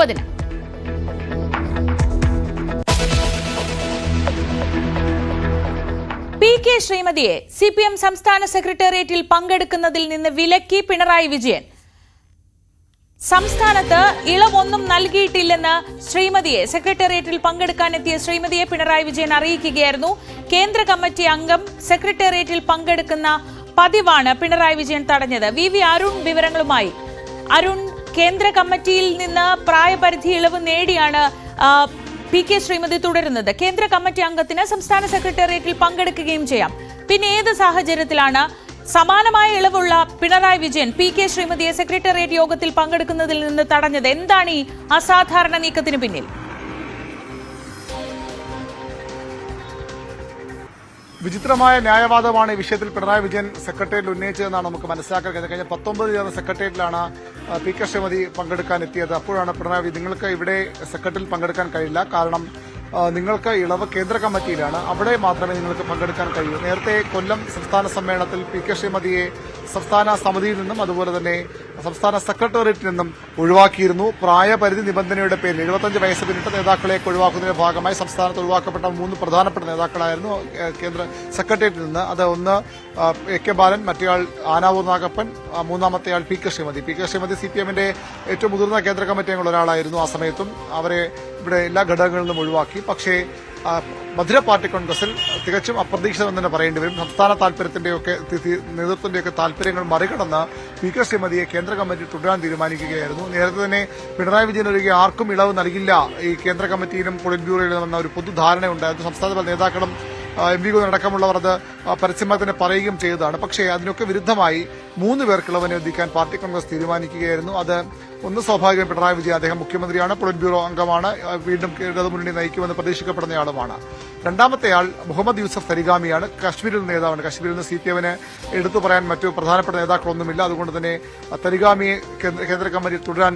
30-ന്. PK ശ്രീമതിയെ CPM സംസ്ഥാന സെക്രട്ടേറിയറ്റിൽ പങ്കെടുക്കുന്നതിൽ നിന്ന് വിലക്കി പിണറായി വിജയൻ. സംസ്ഥാനത്ത് ഇളവൊന്നും നൽകിയിട്ടില്ലെന്ന് ശ്രീമതിയെ സെക്രട്ടേറിയറ്റിൽ പങ്കെടുക്കാനെത്തിയ ശ്രീമതിയെ പിണറായി വിജയൻ അറിയിക്കുകയായിരുന്നു. കേന്ദ്ര കമ്മിറ്റി അംഗം സെക്രട്ടേറിയറ്റിൽ പങ്കെടുക്കുന്ന പതിവാണ് പിണറായി വിജയൻ തടഞ്ഞത്. VV അരുൺ വിവരങ്ങളുമായി. അരുൺ, കേന്ദ്ര കമ്മിറ്റിയിൽ നിന്ന് പ്രായപരിധി ഇളവ് നേടിയാണ് PK ശ്രീമതി തുടരുന്നത്. കേന്ദ്ര കമ്മിറ്റി അംഗത്തിന് സംസ്ഥാന സെക്രട്ടേറിയറ്റിൽ പങ്കെടുക്കുകയും ചെയ്യാം. പിന്നെ ഏത് സാഹചര്യത്തിലാണ് സമാനമായ ഇളവുള്ള പിണറായി വിജയൻ PK ശ്രീമതിയെ സെക്രട്ടേറിയറ്റ് യോഗത്തിൽ പങ്കെടുക്കുന്നതിൽ നിന്ന് തടഞ്ഞത്? എന്താണ് ഈ അസാധാരണ നീക്കത്തിന് പിന്നിൽ? വിചിത്രമായ ന്യായവാദമാണ് ഈ വിഷയത്തിൽ പിണറായി വിജയൻ സെക്രട്ടേറിയറ്റിൽ ഉന്നയിച്ചതെന്നാണ് നമുക്ക് മനസ്സിലാക്കാൻ കഴിഞ്ഞത്. കഴിഞ്ഞ 19 ചേർന്ന സെക്രട്ടേറിയറ്റിലാണ് PK ശ്രീമതി പങ്കെടുക്കാൻ എത്തിയത്. അപ്പോഴാണ് പിണറായി വിജയൻ നിങ്ങൾക്ക് ഇവിടെ സെക്രട്ടറിയിൽ പങ്കെടുക്കാൻ കഴിയില്ല, കാരണം നിങ്ങൾക്ക് ഇളവ് കേന്ദ്ര കമ്മിറ്റിയിലാണ്, അവിടെ മാത്രമേ നിങ്ങൾക്ക് പങ്കെടുക്കാൻ കഴിയൂ. നേരത്തെ കൊല്ലം സംസ്ഥാന സമ്മേളനത്തിൽ PK ശ്രീമതിയെ സംസ്ഥാന സമിതിയിൽ നിന്നും അതുപോലെ തന്നെ സംസ്ഥാന സെക്രട്ടേറിയറ്റിൽ നിന്നും ഒഴിവാക്കിയിരുന്നു. പ്രായപരിധി നിബന്ധനയുടെ പേരിൽ 75 വയസ്സ് പിന്നിട്ട നേതാക്കളെ ഒഴിവാക്കുന്നതിന്റെ ഭാഗമായി സംസ്ഥാനത്ത് ഒഴിവാക്കപ്പെട്ട 3 പ്രധാനപ്പെട്ട നേതാക്കളായിരുന്നു കേന്ദ്ര സെക്രട്ടേറിയറ്റിൽ നിന്ന്. അത് ഒന്ന് AK ബാലൻ, മറ്റേയാൾ ആനാവൂർ നാഗപ്പൻ, മൂന്നാമത്തെയാൾ PK ശ്രീമതി. PK ശ്രീമതി CPMന്റെ ഏറ്റവും മുതിർന്ന കേന്ദ്ര കമ്മിറ്റി അംഗങ്ങൾ ഒരാളായിരുന്നു. ആ സമയത്തും അവരെ ഇവിടെ എല്ലാ ഘടകങ്ങളിൽ നിന്നും ഒഴിവാക്കി. പക്ഷേ മധുര പാർട്ടി കോൺഗ്രസിൽ തികച്ചും അപ്രതീക്ഷിതമെന്ന് തന്നെ പറയേണ്ടി വരും. സംസ്ഥാന താൽപര്യത്തിന്റെയൊക്കെ നേതൃത്വത്തിന്റെയൊക്കെ താൽപര്യങ്ങൾ മറികടന്ന് PK ശ്രീമതിയെ കേന്ദ്ര കമ്മിറ്റി തുടരാൻ തീരുമാനിക്കുകയായിരുന്നു. നേരത്തെ തന്നെ പിണറായി വിജയൻ ഒഴികെ ആർക്കും ഇളവ് നൽകില്ല ഈ കേന്ദ്ര കമ്മിറ്റിയിലും പൊളിറ്റ് ബ്യൂറോയിലും എന്ന ഒരു പൊതുധാരണയുണ്ടായിരുന്നു. സംസ്ഥാന നേതാക്കളും MP അടക്കമുള്ളവർ അത് പരസ്യമായി തന്നെ പറയുകയും ചെയ്തതാണ്. പക്ഷേ അതിനൊക്കെ വിരുദ്ധമായി 3 പേർക്ക് ഇളവ് അനുവദിക്കാൻ പാർട്ടി കോൺഗ്രസ് തീരുമാനിക്കുകയായിരുന്നു. അത് ഒന്ന് സ്വാഭാവികം പിണറായി വിജയൻ, അദ്ദേഹം മുഖ്യമന്ത്രിയാണ്, പൊളിറ്റ് ബ്യൂറോ അംഗമാണ്, വീണ്ടും ഇടതുമുന്നണി നയിക്കുമെന്ന് പ്രതീക്ഷിക്കപ്പെടുന്നയാളുമാണ്. രണ്ടാമത്തെയാൾ മുഹമ്മദ് യൂസഫ് തരിഗാമിയാണ്, കശ്മീരിൽ നേതാവാണ്. കശ്മീരിൽ നിന്ന് CPMന് എടുത്തു പറയാൻ മറ്റു പ്രധാനപ്പെട്ട നേതാക്കളൊന്നുമില്ല. അതുകൊണ്ട് തന്നെ തരിഗാമിയെ കേന്ദ്ര കമ്മിറ്റിയിൽ തുടരാൻ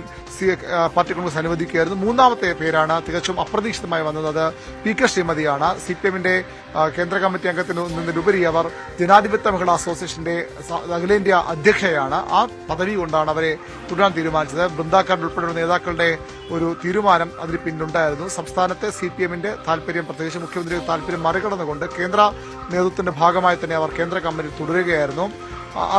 പാർട്ടി കോൺഗ്രസ് അനുവദിക്കുകയായിരുന്നു. മൂന്നാമത്തെ പേരാണ് തികച്ചും അപ്രതീക്ഷിതമായി വന്നത്. അത് PK ശ്രീമതിയാണ്. CPMന്റെ കേന്ദ്ര കമ്മിറ്റി അംഗത്തിന് നിന്നുപരി അവർ ജനാധിപത്യ മഹിളാ അസോസിയേഷന്റെ അഖിലേന്ത്യാ അധ്യക്ഷയാണ്. ആ പദവി കൊണ്ടാണ് അവരെ തുടരാൻ തീരുമാനിച്ചത്. ബൃന്ദാക്കാരൻ ഉൾപ്പെടെയുള്ള നേതാക്കളുടെ ഒരു തീരുമാനം അതിന് പിന്നിലുണ്ടായിരുന്നു. സംസ്ഥാനത്തെ CPMന്റെ താൽപര്യം, പ്രത്യേകിച്ച് മുഖ്യമന്ത്രിയുടെ താൽപര്യം മറികടന്നുകൊണ്ട് കേന്ദ്ര നേതൃത്വത്തിന്റെ ഭാഗമായി തന്നെ അവർ കേന്ദ്ര കമ്മിറ്റി തുടരുകയായിരുന്നു.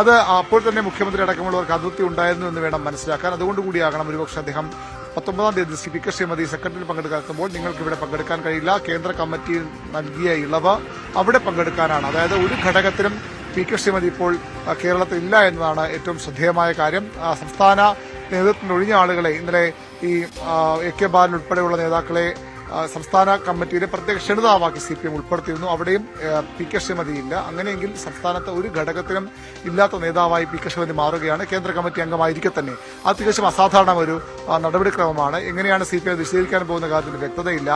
അത് അപ്പോൾ തന്നെ മുഖ്യമന്ത്രി അടക്കമുള്ളവർക്ക് അതൃപ്തി ഉണ്ടായിരുന്നു എന്ന് വേണം മനസ്സിലാക്കാൻ. അതുകൊണ്ടുകൂടിയാകണം ഒരുപക്ഷെ അദ്ദേഹം 19-ാം തീയതി PK ശ്രീമതി സെക്രട്ടറിയിൽ പങ്കെടുക്കുമ്പോൾ നിങ്ങൾക്ക് ഇവിടെ പങ്കെടുക്കാൻ കഴിയില്ല, കേന്ദ്ര കമ്മിറ്റിയിൽ നൽകിയ ഇളവ് അവിടെ പങ്കെടുക്കാനാണ്. അതായത് ഒരു ഘടകത്തിലും PK ശ്രീമതി ഇപ്പോൾ കേരളത്തിൽ ഇല്ല എന്നതാണ് ഏറ്റവും ശ്രദ്ധേയമായ കാര്യം. സംസ്ഥാന നേതൃത്വത്തിൽ ഒഴിഞ്ഞ ആളുകളെ ഇന്നലെ ഈ AK ബാലൻ ഉൾപ്പെടെയുള്ള നേതാക്കളെ സംസ്ഥാന കമ്മിറ്റിയിലെ പ്രത്യേക ക്ഷണിതാവാക്കി CPM ഉൾപ്പെടുത്തിയിരുന്നു. അവിടെയും PK ശ്രീമതിയില്ല. അങ്ങനെയെങ്കിൽ സംസ്ഥാനത്ത് ഒരു ഘടകത്തിനും ഇല്ലാത്ത നേതാവായി PK ശ്രീമതി മാറുകയാണ്. കേന്ദ്ര കമ്മിറ്റി അംഗമായിരിക്കെ തന്നെ അത് തികച്ചും അസാധാരണ ഒരു നടപടിക്രമമാണ്. എങ്ങനെയാണ് CPM വിശദീകരിക്കാൻ പോകുന്ന കാര്യത്തിൽ വ്യക്തതയില്ല.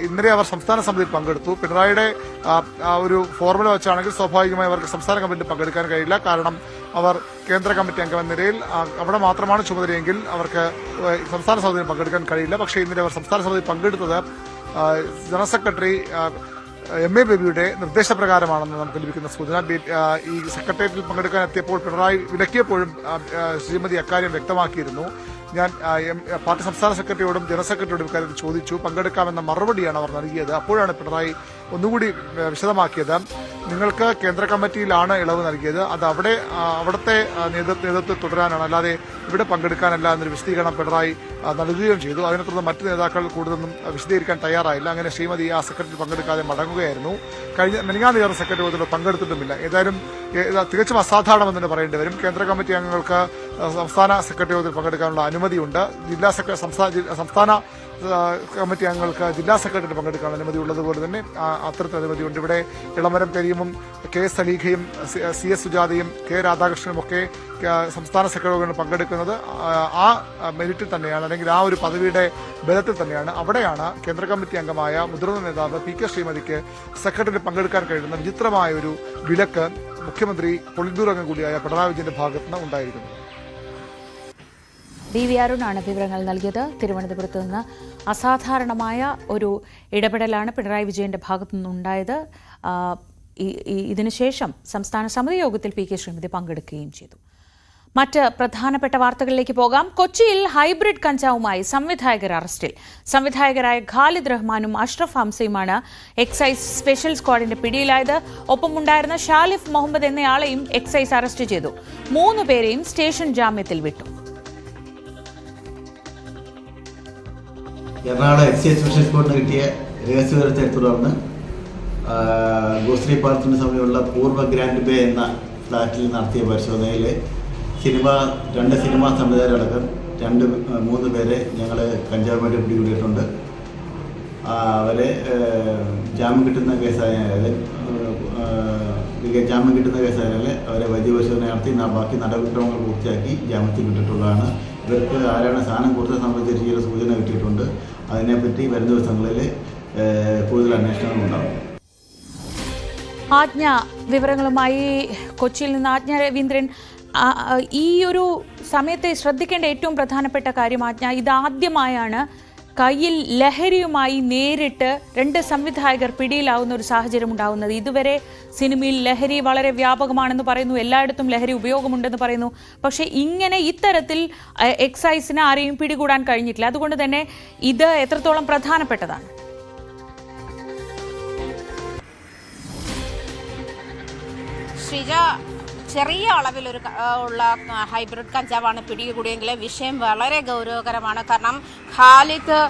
ഇന്നലെ അവർ സംസ്ഥാന സമിതിയിൽ പങ്കെടുത്തു. പിണറായിയുടെ ഒരു ഫോർമുല വെച്ചാണെങ്കിൽ സ്വാഭാവികമായി അവർക്ക് സംസ്ഥാന കമ്മിറ്റിയിൽ പങ്കെടുക്കാൻ കഴിയില്ല. കാരണം അവർ കേന്ദ്ര കമ്മിറ്റി അംഗം എന്ന നിലയിൽ അവിടെ മാത്രമാണ് ചുമതലയെങ്കിൽ അവർക്ക് സംസ്ഥാന സമിതിയിൽ പങ്കെടുക്കാൻ കഴിയില്ല. പക്ഷേ ഇന്നലെ അവർ സംസ്ഥാന സമിതിയിൽ പങ്കെടുത്തത് ജനറൽ സെക്രട്ടറി MA ബേബിയുടെ നിർദ്ദേശപ്രകാരമാണെന്ന് നമുക്ക് ലഭിക്കുന്ന സൂചന. ഈ സെക്രട്ടേറിയറ്റിൽ പങ്കെടുക്കാൻ എത്തിയപ്പോൾ പിണറായി വിലക്കിയപ്പോഴും ശ്രീമതി അക്കാര്യം വ്യക്തമാക്കിയിരുന്നു. ഞാൻ പാർട്ടി സംസ്ഥാന സെക്രട്ടറിയോടും ജനറൽ സെക്രട്ടറിയോടും ഇക്കാര്യത്തിൽ ചോദിച്ചു, പങ്കെടുക്കാമെന്ന മറുപടിയാണ് അവർ നൽകിയത്. അപ്പോഴാണ് പിണറായി ഒന്നുകൂടി വിശദമാക്കിയത്. നിങ്ങൾക്ക് കേന്ദ്ര കമ്മിറ്റിയിലാണ് ഇളവ് നൽകിയത്, അത് അവിടുത്തെ നേതൃത്വത്തിൽ തുടരാനാണ്, അല്ലാതെ ഇവിടെ പങ്കെടുക്കാനല്ല എന്നൊരു വിശദീകരണം പിണറായി നൽകുകയും ചെയ്തു. അതിനെ തുടർന്ന് മറ്റു നേതാക്കൾ കൂടുതലൊന്നും വിശദീകരിക്കാൻ തയ്യാറായില്ല. അങ്ങനെ ശ്രീമതി ആ സെക്രട്ടറി പങ്കെടുക്കാതെ മടങ്ങുകയായിരുന്നു. മെനിങ്ങാന്ന് ചേർന്ന സെക്രട്ടറി യോഗത്തിൽ പങ്കെടുത്തിട്ടുമില്ല. ഏതായാലും തികച്ചും അസാധാരണമെന്ന് തന്നെ പറയേണ്ടി വരും. കേന്ദ്ര കമ്മിറ്റി അംഗങ്ങൾക്ക് സംസ്ഥാന സെക്രട്ടറി യോഗത്തിൽ പങ്കെടുക്കാനുള്ള അനുമതിയുണ്ട്. സംസ്ഥാന കമ്മിറ്റി അംഗങ്ങൾക്ക് ജില്ലാ സെക്രട്ടറി പങ്കെടുക്കാൻ അനുമതി ഉള്ളതുപോലെ തന്നെ അത്തരത്തിൽ അനുമതിയുണ്ട്. ഇവിടെ ഇളമരം കരീമും KS സലീഖയും CS സുജാതയും K രാധാകൃഷ്ണനും ഒക്കെ സംസ്ഥാന സെക്രട്ടറികളിൽ പങ്കെടുക്കുന്നത് ആ മെരിറ്റിൽ തന്നെയാണ്, അല്ലെങ്കിൽ ആ ഒരു പദവിയുടെ ബലത്തിൽ തന്നെയാണ്. അവിടെയാണ് കേന്ദ്ര കമ്മിറ്റി അംഗമായ മുതിർന്ന നേതാവ് PK ശ്രീമതിക്ക് സെക്രട്ടറി പങ്കെടുക്കാൻ കഴിയുന്ന വിചിത്രമായ ഒരു വിലക്ക് മുഖ്യമന്ത്രി പൊളിറ്റ് ബ്യൂറോ അംഗം കൂടിയായ പിണറായി വിജയന്റെ ഭാഗത്തുനിന്ന് ഉണ്ടായിരിക്കുന്നത്. DV അരുണാണ് വിവരങ്ങൾ നൽകിയത്. തിരുവനന്തപുരത്ത് നിന്ന് അസാധാരണമായ ഒരു ഇടപെടലാണ് പിണറായി വിജയന്റെ ഭാഗത്തു നിന്നുണ്ടായത്. ഇതിനുശേഷം സംസ്ഥാന സമിതി യോഗത്തിൽ PK ശ്രീമതി പങ്കെടുക്കുകയും ചെയ്തു. മറ്റ് പ്രധാനപ്പെട്ട വാർത്തകളിലേക്ക് പോകാം. കൊച്ചിയിൽ ഹൈബ്രിഡ് കഞ്ചാവുമായി സംവിധായകർ അറസ്റ്റിൽ. സംവിധായകരായ ഖാലിദ് റഹ്മാനും അഷ്റഫ് ഹംസയുമാണ് എക്സൈസ് സ്പെഷ്യൽ സ്ക്വാഡിന്റെ പിടിയിലായത്. ഒപ്പമുണ്ടായിരുന്ന ഷാലിഫ് മുഹമ്മദ് എന്നയാളെയും എക്സൈസ് അറസ്റ്റ് ചെയ്തു. 3 പേരെയും സ്റ്റേഷൻ ജാമ്യത്തിൽ വിട്ടു. എറണാകുളം എക്സൈസ് സ്പെഷ്യൽ സ്ക്വാഡിന് കിട്ടിയ രഹസ്യവിവരത്തെ തുടർന്ന് ഗോശ്രീ പാലത്തിന് സമീപമുള്ള പൂർവ്വ ഗ്രാൻഡ് ബേ എന്ന ഫ്ലാറ്റിൽ നടത്തിയ പരിശോധനയിൽ 2 സിനിമാ സംവിധായകരടക്കം 3 പേരെ ഞങ്ങൾ കഞ്ചാവുമായിട്ട് പിടികൂടിയിട്ടുണ്ട്. അവരെ ജാമ്യം കിട്ടുന്ന കേസായാലും അവരെ വൈദ്യപരിശോധന നടത്തി ബാക്കി നടപടിക്രമങ്ങൾ പൂർത്തിയാക്കി ജാമ്യത്തിൽ വിട്ടിട്ടുള്ളതാണ്. ഇവർക്ക് ആരാണ് സാധനം കൊടുത്ത സംബന്ധിച്ച് ചില സൂചന കിട്ടിയിട്ടുണ്ട്. അതിനെപ്പറ്റി വരും ദിവസങ്ങളിൽ കൂടുതൽ അന്വേഷണങ്ങൾ ഉണ്ടാകും. ആജ്ഞ വിവരങ്ങളുമായി കൊച്ചിയിൽ നിന്ന് ആജ്ഞ രവീന്ദ്രൻ. ഈ ഒരു സമയത്ത് ശ്രദ്ധിക്കേണ്ട ഏറ്റവും പ്രധാനപ്പെട്ട കാര്യം ആജ്ഞ, ഇതാദ്യമായാണ് കയ്യിൽ ലഹരിയുമായി നേരിട്ട് 2 സംവിധായകർ പിടിയിലാവുന്ന ഒരു സാഹചര്യം ഉണ്ടാവുന്നത്. ഇതുവരെ സിനിമയിൽ ലഹരി വളരെ വ്യാപകമാണെന്ന് പറയുന്നു, എല്ലായിടത്തും ലഹരി ഉപയോഗമുണ്ടെന്ന് പറയുന്നു. പക്ഷേ ഇങ്ങനെ ഇത്തരത്തിൽ എക്സൈസിന് ആരെയും പിടികൂടാൻ കഴിഞ്ഞിട്ടില്ല. അതുകൊണ്ട് തന്നെ ഇത് എത്രത്തോളം പ്രധാനപ്പെട്ടതാണ്? ശ്രീജ, ചെറിയ അളവിൽ ഉള്ള ഹൈബ്രിഡ് കഞ്ചാവാണ് പിടികൂടിയെങ്കിലും വിഷയം വളരെ ഗൗരവകരമാണ്. കാരണം ഖാലിദ്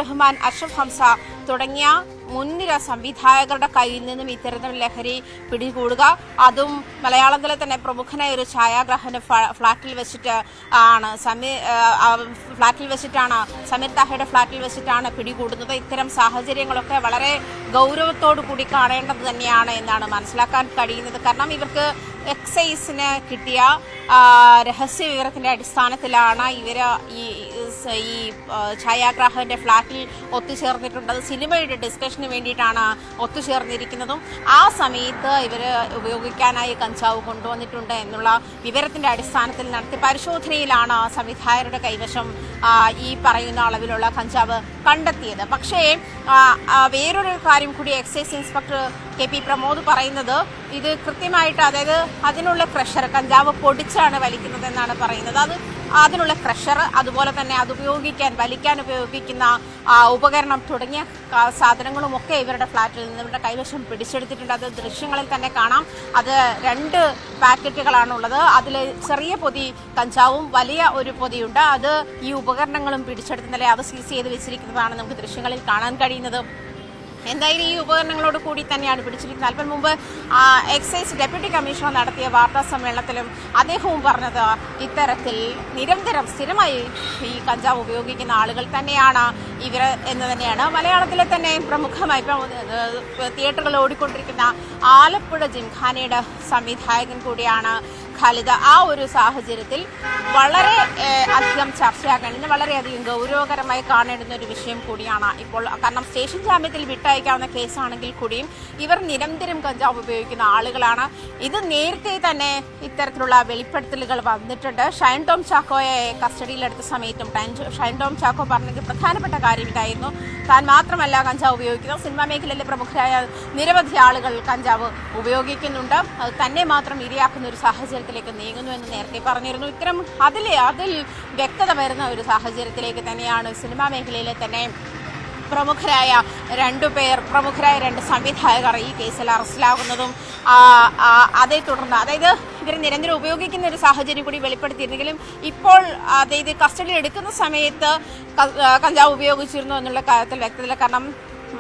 റഹ്മാൻ, അഷ്റഫ് ഹംസ തുടങ്ങിയ മുൻനിര സംവിധായകരുടെ കയ്യിൽ നിന്നും ഇത്തരത്തിൽ ലഹരി പിടികൂടുക, അതും മലയാളത്തിലെ തന്നെ പ്രമുഖനായ ഒരു ഛായാഗ്രാഹകന്റെ ഫ്ളാറ്റിൽ വെച്ചിട്ടാണ് സമീർ താഹയുടെ ഫ്ളാറ്റിൽ വെച്ചിട്ടാണ് പിടികൂടുന്നത്. ഇത്തരം സാഹചര്യങ്ങളൊക്കെ വളരെ ഗൗരവത്തോടു കൂടി കാണേണ്ടത് തന്നെയാണ് എന്നാണ് മനസ്സിലാക്കാൻ കഴിയുന്നത്. കാരണം ഇവർക്ക് എക്സൈസിന് കിട്ടിയ രഹസ്യ വിവരത്തിന്റെ അടിസ്ഥാനത്തിലാണ് ഇവർ ഈ ഛായാഗ്രാഹകന്റെ ഫ്ളാറ്റിൽ ഒത്തുചേർന്നിട്ടുള്ളത്. സിനിമയുടെ ഡിസ്കഷന് വേണ്ടിയിട്ടാണ് ഒത്തുചേർന്നിരിക്കുന്നതും ആ സമയത്ത് ഇവർ ഉപയോഗിക്കാനായി കഞ്ചാവ് കൊണ്ടുവന്നിട്ടുണ്ട് എന്നുള്ള വിവരത്തിന്റെ അടിസ്ഥാനത്തിൽ നടത്തിയ പരിശോധനയിലാണ് സംവിധായകരുടെ കൈവശം ഈ പറയുന്ന അളവിലുള്ള കഞ്ചാവ് കണ്ടെത്തിയത്. പക്ഷേ വേറൊരു കാര്യം കൂടി എക്സൈസ് ഇൻസ്പെക്ടർ KP പ്രമോദ് പറയുന്നത്, ഇത് കൃത്യമായിട്ട്, അതായത് അതിനുള്ള ക്രഷർ, കഞ്ചാവ് പൊടിച്ചാണ് വലിക്കുന്നത് എന്നാണ് പറയുന്നത്. അതിനുള്ള ക്രഷർ, അതുപോലെ തന്നെ അത് വലിക്കാൻ ഉപയോഗിക്കുന്ന ഉപകരണം തുടങ്ങിയ സാധനങ്ങളുമൊക്കെ ഇവരുടെ ഫ്ളാറ്റിൽ നിന്ന് ഇവരുടെ കൈവശം പിടിച്ചെടുത്തിട്ടുണ്ട്. അത് ദൃശ്യങ്ങളിൽ തന്നെ കാണാം. അത് 2 പാക്കറ്റുകളാണുള്ളത്. അതിൽ ചെറിയ പൊതി കഞ്ചാവും വലിയ ഒരു പൊതിയുണ്ട്. അത് ഈ ഉപകരണങ്ങളും പിടിച്ചെടുത്തുന്നല്ലേ അത് സീസ് ചെയ്ത് വെച്ചിരിക്കുന്നതാണ് നമുക്ക് ദൃശ്യങ്ങളിൽ കാണാൻ കഴിയുന്നത്. എന്തായാലും ഈ ഉപകരണങ്ങളോട് കൂടി തന്നെയാണ് പിടിച്ചിരിക്കുന്നത്. അല്പം മുമ്പ് എക്സൈസ് ഡെപ്യൂട്ടി കമ്മീഷണർ നടത്തിയ വാർത്താ സമ്മേളനത്തിലും അദ്ദേഹവും പറഞ്ഞത് ഇത്തരത്തിൽ നിരന്തരം സ്ഥിരമായി ഈ കഞ്ചാവ് ഉപയോഗിക്കുന്ന ആളുകൾ തന്നെയാണ് ഇവർ എന്ന് തന്നെയാണ്. മലയാളത്തിലെ തന്നെ പ്രമുഖമായി തിയേറ്ററുകളിൽ ഓടിക്കൊണ്ടിരിക്കുന്ന ആലപ്പുഴ ജിംഖാനയുടെ സംവിധായകൻ കൂടിയാണ് ഖാലിദ്. ആ ഒരു സാഹചര്യത്തിൽ വളരെ അധികം ചർച്ചയാക്കേണ്ട, വളരെയധികം ഗൗരവകരമായി കാണേണ്ടുന്ന ഒരു വിഷയം കൂടിയാണ് ഇപ്പോൾ. കാരണം സ്റ്റേഷൻ ജാമ്യത്തിൽ വിട്ടയക്കാവുന്ന കേസാണെങ്കിൽ കൂടിയും ഇവർ നിരന്തരം കഞ്ചാവ് ഉപയോഗിക്കുന്ന ആളുകളാണ്. ഇത് നേരത്തെ തന്നെ ഇത്തരത്തിലുള്ള വെളിപ്പെടുത്തലുകൾ വന്നിട്ടുണ്ട്. ഷൈൻ ടോം ചാക്കോയെ കസ്റ്റഡിയിലെടുത്ത സമയത്തും ഷൈൻ ടോം ചാക്കോ പറഞ്ഞെങ്കിൽ പ്രധാനപ്പെട്ട കാര്യം ഇതായിരുന്നു, താൻ മാത്രമല്ല കഞ്ചാവ് ഉപയോഗിക്കുന്നത്, സിനിമാ മേഖലയിലെ പ്രമുഖരായ നിരവധി ആളുകൾ കഞ്ചാവ് ഉപയോഗിക്കുന്നുണ്ട്, അത് തന്നെ മാത്രം ഇരയാക്കുന്ന ഒരു സാഹചര്യത്തിലേക്ക് നീങ്ങുന്നു എന്ന് നേരത്തെ പറഞ്ഞിരുന്നു. ഇത്തരം അതിൽ വ്യക്തത വരുന്ന ഒരു സാഹചര്യത്തിലേക്ക് തന്നെയാണ് സിനിമാ മേഖലയിലെ തന്നെ പ്രമുഖരായ 2 സംവിധായകർ ഈ കേസിൽ അറസ്റ്റിലാകുന്നതും അതേ തുടർന്ന്, അതായത് ഇവർ നിരന്തരം ഉപയോഗിക്കുന്ന ഒരു സാഹചര്യം കൂടി വെളിപ്പെടുത്തിയിരുന്നെങ്കിലും ഇപ്പോൾ അതായത് കസ്റ്റഡിയിൽ എടുക്കുന്ന സമയത്ത് കഞ്ചാവ് ഉപയോഗിച്ചിരുന്നു എന്നുള്ള കാര്യത്തിൽ വ്യക്തതയില്ല. കാരണം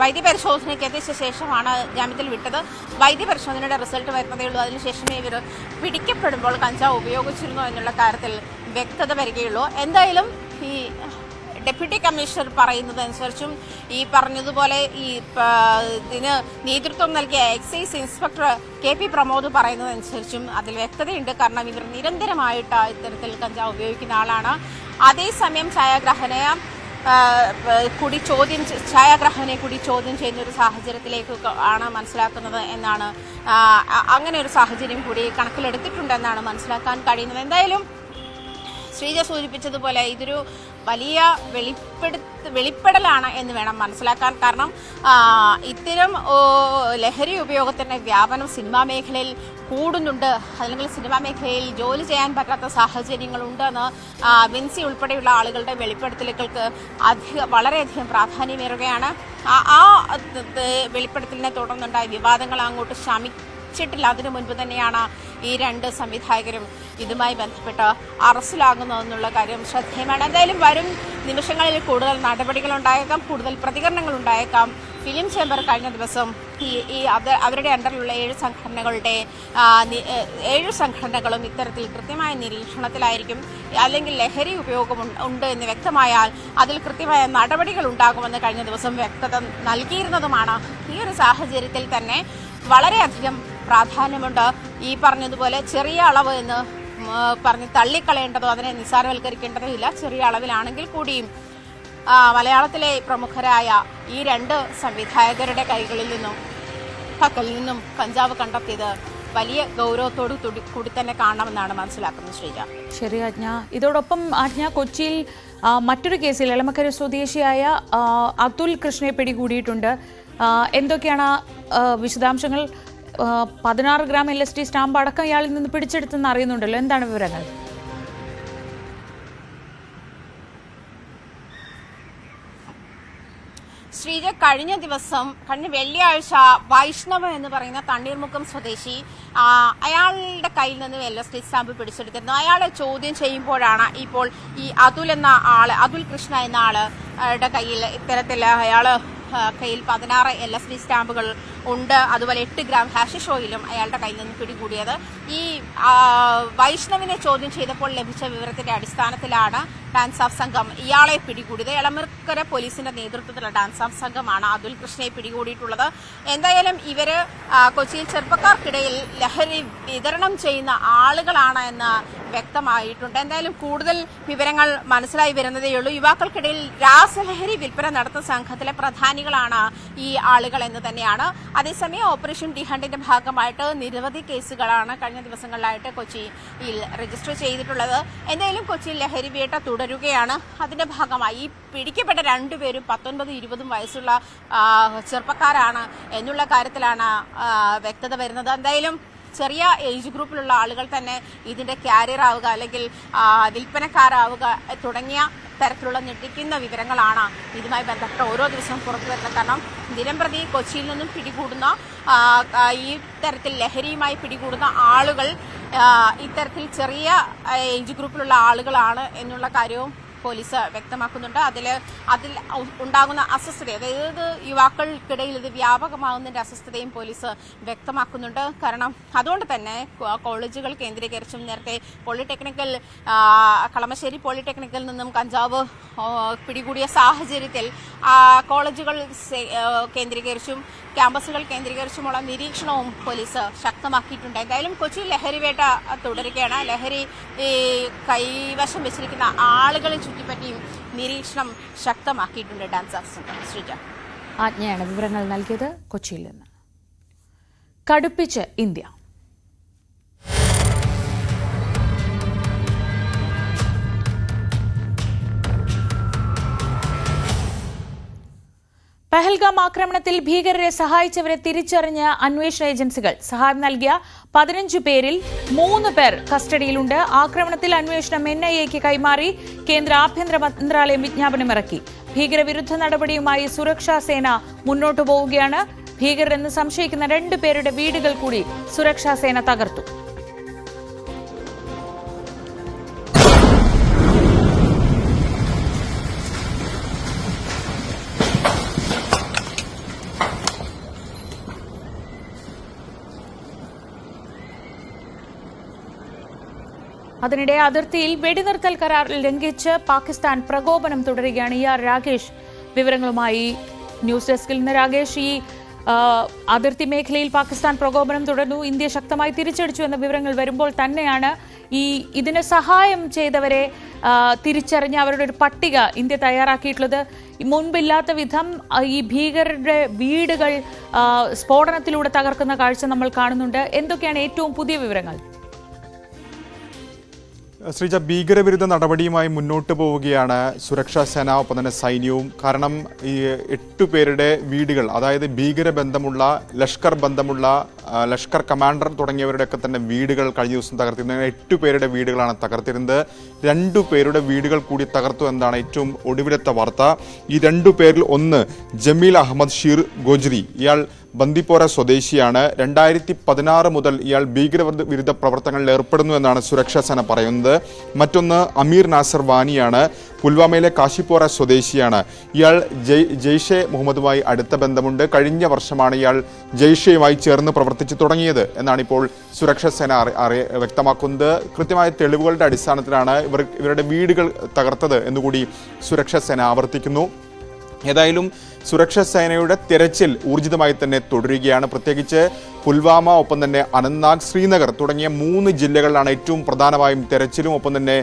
വൈദ്യപരിശോധനയ്ക്ക് എത്തിച്ച ശേഷമാണ് ജാമ്യത്തിൽ വിട്ടത്. വൈദ്യപരിശോധനയുടെ റിസൾട്ട് വരുന്നതേ ഉള്ളൂ. അതിനുശേഷമേ ഇവർ പിടിക്കപ്പെടുമ്പോൾ കഞ്ചാവ് ഉപയോഗിച്ചിരുന്നു എന്നുള്ള കാര്യത്തിൽ വ്യക്തത വരികയുള്ളൂ. എന്തായാലും ഈ ഡെപ്യൂട്ടി കമ്മീഷണർ പറയുന്നതനുസരിച്ചും ഈ പറഞ്ഞതുപോലെ ഇതിന് നേതൃത്വം നൽകിയ എക്സൈസ് ഇൻസ്പെക്ടർ KP പ്രമോദ് പറയുന്നതനുസരിച്ചും അതിൽ വ്യക്തതയുണ്ട്. കാരണം ഇവർ നിരന്തരമായിട്ട് ഇത്തരത്തിൽ കഞ്ചാവ് ഉപയോഗിക്കുന്ന ആളാണ്. അതേസമയം ഛായാഗ്രാഹകനെ കൂടി ചോദ്യം ചെയ്യുന്ന ഒരു സാഹചര്യത്തിലേക്ക് ആണ് മനസ്സിലാക്കുന്നത് എന്നാണ്, അങ്ങനെ ഒരു സാഹചര്യം കൂടി കണക്കിലെടുത്തിട്ടുണ്ടെന്നാണ് മനസ്സിലാക്കാൻ കഴിയുന്നത്. എന്തായാലും ശ്രീജ സൂചിപ്പിച്ചതുപോലെ ഇതൊരു വലിയ വെളിപ്പെടലാണ് എന്ന് വേണം മനസ്സിലാക്കാൻ. കാരണം ഇത്തരം ലഹരി ഉപയോഗത്തിൻ്റെ വ്യാപനം സിനിമാ മേഖലയിൽ കൂടുന്നുണ്ട്, അല്ലെങ്കിൽ സിനിമാ മേഖലയിൽ ജോലി ചെയ്യാൻ പറ്റാത്ത സാഹചര്യങ്ങളുണ്ടെന്ന് വിൻസി ഉൾപ്പെടെയുള്ള ആളുകളുടെ വെളിപ്പെടുത്തലുകൾക്ക് വളരെയധികം പ്രാധാന്യമേറുകയാണ്. ആ വെളിപ്പെടുത്തലിനെ തുടർന്നുണ്ടായ വിവാദങ്ങൾ അങ്ങോട്ട് ശമിച്ചിട്ടില്ല. അതിനു മുൻപ് തന്നെയാണ് ഈ രണ്ട് സംവിധായകരും ഇതുമായി ബന്ധപ്പെട്ട് അറസ്റ്റിലാകുന്നതെന്നുള്ള കാര്യം ശ്രദ്ധേയമാണ്. എന്തായാലും വരും നിമിഷങ്ങളിൽ കൂടുതൽ നടപടികളുണ്ടായേക്കാം, കൂടുതൽ പ്രതികരണങ്ങളുണ്ടായേക്കാം. ഫിലിം ചേംബർ കഴിഞ്ഞ ദിവസം അവരുടെ അണ്ടറിലുള്ള 7 സംഘടനകളും ഇത്തരത്തിൽ കൃത്യമായ നിരീക്ഷണത്തിലായിരിക്കും. അല്ലെങ്കിൽ ലഹരി ഉപയോഗം ഉണ്ട് എന്ന് വ്യക്തമായാൽ അതിൽ കൃത്യമായ നടപടികൾ ഉണ്ടാകുമെന്ന് കഴിഞ്ഞ ദിവസം വ്യക്തത നൽകിയിരുന്നതുമാണ്. ഈ ഒരു സാഹചര്യത്തിൽ തന്നെ വളരെയധികം പ്രാധാന്യമുണ്ട്. ഈ പറഞ്ഞതുപോലെ ചെറിയ അളവ് എന്ന് പറഞ്ഞ് തള്ളിക്കളയേണ്ടതോ അതിനെ നിസ്സാരവൽക്കരിക്കേണ്ടതോ ഇല്ല. ചെറിയ അളവിലാണെങ്കിൽ കൂടിയും മലയാളത്തിലെ പ്രമുഖരായ ഈ 2 സംവിധായകരുടെ പക്കൽ നിന്നും കഞ്ചാവ് കണ്ടെത്തിയത് വലിയ ഗൗരവത്തോടു കൂടി തന്നെ കാണണമെന്നാണ് മനസ്സിലാക്കുന്നത്. ശ്രീജ. ശരി ആജ്ഞ. ഇതോടൊപ്പം ആജ്ഞ, കൊച്ചിയിൽ മറ്റൊരു കേസിൽ എളമക്കര സ്വദേശിയായ അതുൽ കൃഷ്ണയെ പിടികൂടിയിട്ടുണ്ട്. എന്തൊക്കെയാണ് വിശദാംശങ്ങൾ? 16 ഗ്രാം LSD സ്റ്റാമ്പ് അടക്കം ഇയാളിൽ നിന്ന് പിടിച്ചെടുത്തെന്ന് അറിയുന്നുണ്ടല്ലോ, എന്താണ് വിവരങ്ങൾ? ശ്രീജ, കഴിഞ്ഞ വെള്ളിയാഴ്ച വൈഷ്ണവ് എന്ന് പറയുന്ന തണ്ണീർമുക്കം സ്വദേശി അയാളുടെ കയ്യിൽ നിന്ന് LSD സ്റ്റാമ്പ് പിടിച്ചെടുത്തിരുന്നു. അയാളെ ചോദ്യം ചെയ്യുമ്പോഴാണ് ഇപ്പോൾ ഈ അതുൽ കൃഷ്ണ എന്ന ആളുടെ കയ്യിൽ ഇത്തരത്തിൽ കയ്യിൽ 16 LSD സ്റ്റാമ്പുകൾ ഉണ്ട്. അതുപോലെ 8 ഗ്രാം ഹാഷിഷ് ഓയിലും അയാളുടെ കയ്യിൽ നിന്ന് പിടികൂടിയത്. ഈ വൈഷ്ണവിനെ ചോദ്യം ചെയ്തപ്പോൾ ലഭിച്ച വിവരത്തിന്റെ അടിസ്ഥാനത്തിലാണ് ഡാൻസ് ഓഫ് സംഘം ഇയാളെ പിടികൂടിയത്. എളമക്കര പോലീസിന്റെ നേതൃത്വത്തിലുള്ള ഡാൻസ് ഓഫ് സംഘമാണ് അതുൽ കൃഷ്ണയെ പിടികൂടിയിട്ടുള്ളത്. എന്തായാലും ഇവര് കൊച്ചിയിൽ ചെറുപ്പക്കാർക്കിടയിൽ ലഹരി വിതരണം ചെയ്യുന്ന ആളുകളാണ് എന്ന് വ്യക്തമായിട്ടുണ്ട്. എന്തായാലും കൂടുതൽ വിവരങ്ങൾ മനസ്സിലായി വരുന്നതേയുള്ളൂ. യുവാക്കൾക്കിടയിൽ രാസലഹരി വിൽപ്പന നടത്തുന്ന സംഘത്തിലെ പ്രധാനികളാണ് ഈ ആളുകൾ എന്ന് തന്നെയാണ്. അതേസമയം ഓപ്പറേഷൻ ഡി ഹണ്ടിന്റെ ഭാഗമായിട്ട് നിരവധി കേസുകളാണ് കഴിഞ്ഞ ദിവസങ്ങളിലായിട്ട് കൊച്ചിയിൽ രജിസ്റ്റർ ചെയ്തിട്ടുള്ളത്. എന്തായാലും കൊച്ചിയിൽ ലഹരി വേട്ട തുടരുകയാണ്. അതിന്റെ ഭാഗമായി ഈ പിടിക്കപ്പെട്ട 2 പേരും 19-20 വയസ്സുള്ള ചെറുപ്പക്കാരാണ് എന്നുള്ള കാര്യത്തിലാണ് വ്യക്തത വരുന്നത്. എന്തായാലും ചെറിയ ഏജ് ഗ്രൂപ്പിലുള്ള ആളുകൾ തന്നെ ഇതിന്റെ ക്യാരിയർ ആവുക അല്ലെങ്കിൽ വിൽപ്പനക്കാരാവുക തുടങ്ങിയ തരത്തിലുള്ള ഞെട്ടിക്കുന്ന വിവരങ്ങളാണ് ഇതുമായി ബന്ധപ്പെട്ട ഓരോ ദിവസവും പുറത്തു വരുന്നത്. കാരണം ദിനംപ്രതി കൊച്ചിയിൽ നിന്നും പിടികൂടുന്ന ഈ തരത്തിൽ ലഹരിയുമായി പിടികൂടുന്ന ആളുകൾ ഇത്തരത്തിൽ ചെറിയ ഏജ് ഗ്രൂപ്പിലുള്ള ആളുകളാണ് എന്നുള്ള കാര്യവും പോലീസ് വ്യക്തമാക്കുന്നുണ്ട്. അതിൽ ഉണ്ടാകുന്ന അസ്വസ്ഥത, അതായത് യുവാക്കൾക്കിടയിൽ ഇത് വ്യാപകമാകുന്നതിന്റെ അസ്വസ്ഥതയും പോലീസ് വ്യക്തമാക്കുന്നുണ്ട്. കാരണം അതുകൊണ്ട് തന്നെ കോളേജുകൾ കേന്ദ്രീകരിച്ചും നേരത്തെ കളമശ്ശേരി പോളിടെക്നിക്കിൽ നിന്നും കഞ്ചാവ് പിടികൂടിയ സാഹചര്യത്തിൽ കോളേജുകൾ കേന്ദ്രീകരിച്ചും ക്യാമ്പസുകൾ കേന്ദ്രീകരിച്ചുമുള്ള നിരീക്ഷണവും പോലീസ് ശക്തമാക്കിയിട്ടുണ്ട്. എന്തായാലും കൊച്ചി ലഹരിവേട്ട തുടരുകയാണ്. ലഹരി കൈവശം വെച്ചിരിക്കുന്ന ആളുകളെ ചുറ്റിപ്പറ്റിയും നിരീക്ഷണം ശക്തമാക്കിയിട്ടുണ്ട് ഡാൻസ് ഓഫ് സംഘം. ശ്രീജ. ആജ്ഞയാണ് വിവരങ്ങൾ നൽകിയത് കൊച്ചിയിൽ നിന്ന്. കടുപ്പിച്ച് ഇന്ത്യ. പഹൽഗാം ആക്രമണത്തിൽ ഭീകരരെ സഹായിച്ചവരെ തിരിച്ചറിഞ്ഞ അന്വേഷണ ഏജൻസികൾ. സഹായം നൽകിയ 15 പേരിൽ 3 പേർ കസ്റ്റഡിയിലുണ്ട്. ആക്രമണത്തിൽ അന്വേഷണം NIA-ക്ക് കൈമാറി കേന്ദ്ര ആഭ്യന്തര മന്ത്രാലയം വിജ്ഞാപനമിറക്കി. ഭീകരവിരുദ്ധ നടപടിയുമായി സുരക്ഷാ സേന മുന്നോട്ടു പോവുകയാണ്. ഭീകരരെന്ന് സംശയിക്കുന്ന 2 പേരുടെ വീടുകൾ കൂടി സുരക്ഷാ സേന തകർത്തു. അതിനിടെ അതിർത്തിയിൽ വെടിനിർത്തൽ കരാർ ലംഘിച്ച് പാകിസ്ഥാൻ പ്രകോപനം തുടരുകയാണ്. രാകേഷ് വിവരങ്ങളുമായി ന്യൂസ് ഡെസ്കിൽ നിന്ന്. രാകേഷ്, ഈ അതിർത്തി മേഖലയിൽ പാകിസ്ഥാൻ പ്രകോപനം തുടർന്നു, ഇന്ത്യ ശക്തമായി തിരിച്ചടിച്ചു എന്ന വിവരങ്ങൾ വരുമ്പോൾ തന്നെയാണ് ഇതിന് സഹായം ചെയ്തവരെ തിരിച്ചറിഞ്ഞ് അവരുടെ ഒരു പട്ടിക ഇന്ത്യ തയ്യാറാക്കിയിട്ടുള്ളത്. മുൻപില്ലാത്ത വിധം ഈ ഭീകരരുടെ വീടുകൾ സ്ഫോടനത്തിലൂടെ തകർക്കുന്ന കാഴ്ച നമ്മൾ കാണുന്നുണ്ട്. എന്തൊക്കെയാണ് ഏറ്റവും പുതിയ വിവരങ്ങൾ? ശ്രീജ, ഭീകരവിരുദ്ധ നടപടിയുമായി മുന്നോട്ട് പോവുകയാണ് സുരക്ഷാ സേന ഒപ്പം തന്നെ സൈന്യവും. കാരണം ഈ 8 പേരുടെ വീടുകൾ, അതായത് ഭീകര ബന്ധമുള്ള, ലഷ്കർ ബന്ധമുള്ള, ലഷ്കർ കമാൻഡർ തുടങ്ങിയവരുടെയൊക്കെ തന്നെ വീടുകൾ കഴിഞ്ഞ ദിവസം തകർത്തിരുന്നത്. 8 പേരുടെ വീടുകളാണ് തകർത്തിരുന്നത്. 2 പേരുടെ വീടുകൾ കൂടി തകർത്തു എന്നതാണ് ഏറ്റവും ഒടുവിലത്തെ വാർത്ത. ഈ 2 പേരിൽ ഒന്ന് ജമീൽ അഹമ്മദ് ഷീർ ഗോജ്രി, ഇയാൾ ബന്ദിപ്പോര സ്വദേശിയാണ്. 2016 മുതൽ ഇയാൾ ഭീകരവിരുദ്ധ പ്രവർത്തനങ്ങളിൽ ഏർപ്പെടുന്നു എന്നാണ് സുരക്ഷാ സേന പറയുന്നത്. മറ്റൊന്ന് അമീർ നാസർ വാനിയാണ്, പുൽവാമയിലെ കാശിപ്പോര സ്വദേശിയാണ്. ഇയാൾ ജെയ്ഷെ മുഹമ്മദുമായി അടുത്ത ബന്ധമുണ്ട്. കഴിഞ്ഞ വർഷമാണ് ഇയാൾ ജെയ്ഷെയുമായി ചേർന്ന് പ്രവർത്തിച്ചു തുടങ്ങിയത് എന്നാണ് ഇപ്പോൾ സുരക്ഷാ സേന വ്യക്തമാക്കുന്നത്. കൃത്യമായ തെളിവുകളുടെ അടിസ്ഥാനത്തിലാണ് ഇവരുടെ വീടുകൾ തകർത്തത് എന്നുകൂടി സുരക്ഷാ സേന ആവർത്തിക്കുന്നു. ഏതായാലും സുരക്ഷാ സേനയുടെ തെരച്ചിൽ ഊർജിതമായി തന്നെ തുടരുകയാണ്. പ്രത്യേകിച്ച് പുൽവാമ, ഒപ്പം തന്നെ അനന്ത്നാഗ്, ശ്രീനഗർ തുടങ്ങിയ 3 ജില്ലകളിലാണ് ഏറ്റവും പ്രധാനമായും തെരച്ചിലും ഒപ്പം തന്നെ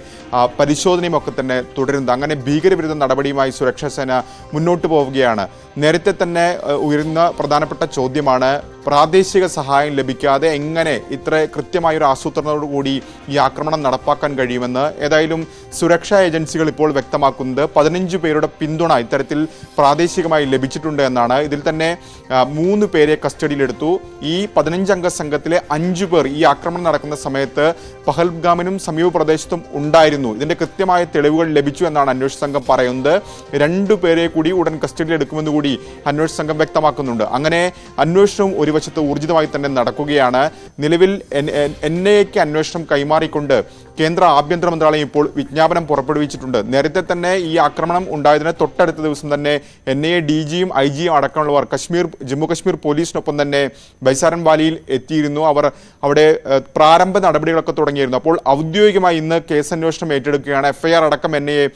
പരിശോധനയും ഒക്കെ തന്നെ തുടരുന്നത്. അങ്ങനെ ഭീകരവിരുദ്ധ നടപടിയുമായി സുരക്ഷാ സേന മുന്നോട്ട് പോവുകയാണ്. നേരത്തെ തന്നെ ഉയരുന്ന പ്രധാനപ്പെട്ട ചോദ്യമാണ്, പ്രാദേശിക സഹായം ലഭിക്കാതെ എങ്ങനെ ഇത്ര കൃത്യമായൊരു ആസൂത്രണത്തോടുകൂടി ഈ ആക്രമണം നടപ്പാക്കാൻ കഴിയുമെന്ന്. ഏതായാലും സുരക്ഷാ ഏജൻസികൾ ഇപ്പോൾ വ്യക്തമാക്കുന്നത് 15 പേരുടെ പിന്തുണ ഇത്തരത്തിൽ പ്രാദേശികമായി ലഭിച്ചിട്ടുണ്ട് എന്നാണ്. ഇതിൽ തന്നെ 3 പേരെ കസ്റ്റഡിയിലെടുത്തു. ഈ 15 അംഗ സംഘത്തിലെ 5 പേർ ഈ ആക്രമണം നടക്കുന്ന സമയത്ത് പഹൽഗാമിനും സമീപ പ്രദേശത്തും ഉണ്ടായിരുന്നു. ഇതിന്റെ കൃത്യമായ തെളിവുകൾ ലഭിച്ചു എന്നാണ് അന്വേഷണ സംഘം പറയുന്നത്. 2 പേരെ കൂടി ഉടൻ കസ്റ്റഡിയിലെടുക്കുമെന്ന് കൂടി അന്വേഷണ സംഘം വ്യക്തമാക്കുന്നുണ്ട്. അങ്ങനെ അന്വേഷണവും ഒരു വശത്ത് ഊർജിതമായി തന്നെ നടക്കുകയാണ്. നിലവിൽ NIAക്ക് അന്വേഷണം കൈമാറിക്കൊണ്ട് കേന്ദ്ര ആഭ്യന്തര മന്ത്രാലയം ഇപ്പോൾ വിജ്ഞാപനം പുറപ്പെടുവിച്ചിട്ടുണ്ട്. നേരത്തെ തന്നെ ഈ ആക്രമണം ഉണ്ടായതിന് തൊട്ടടുത്ത ദിവസം തന്നെ NIA DGയും IGയും അടക്കമുള്ളവർ ജമ്മു കശ്മീർ പോലീസിനൊപ്പം തന്നെ ബൈസാരൻ വാലിയിൽ എത്തിയിരുന്നു. അവർ അവിടെ പ്രാരംഭ നടപടികളൊക്കെ തുടങ്ങിയിരുന്നു. അപ്പോൾ ഔദ്യോഗികമായി ഇന്ന് കേസന്വേഷണം ഏറ്റെടുക്കുകയാണ്. FIR അടക്കം NIA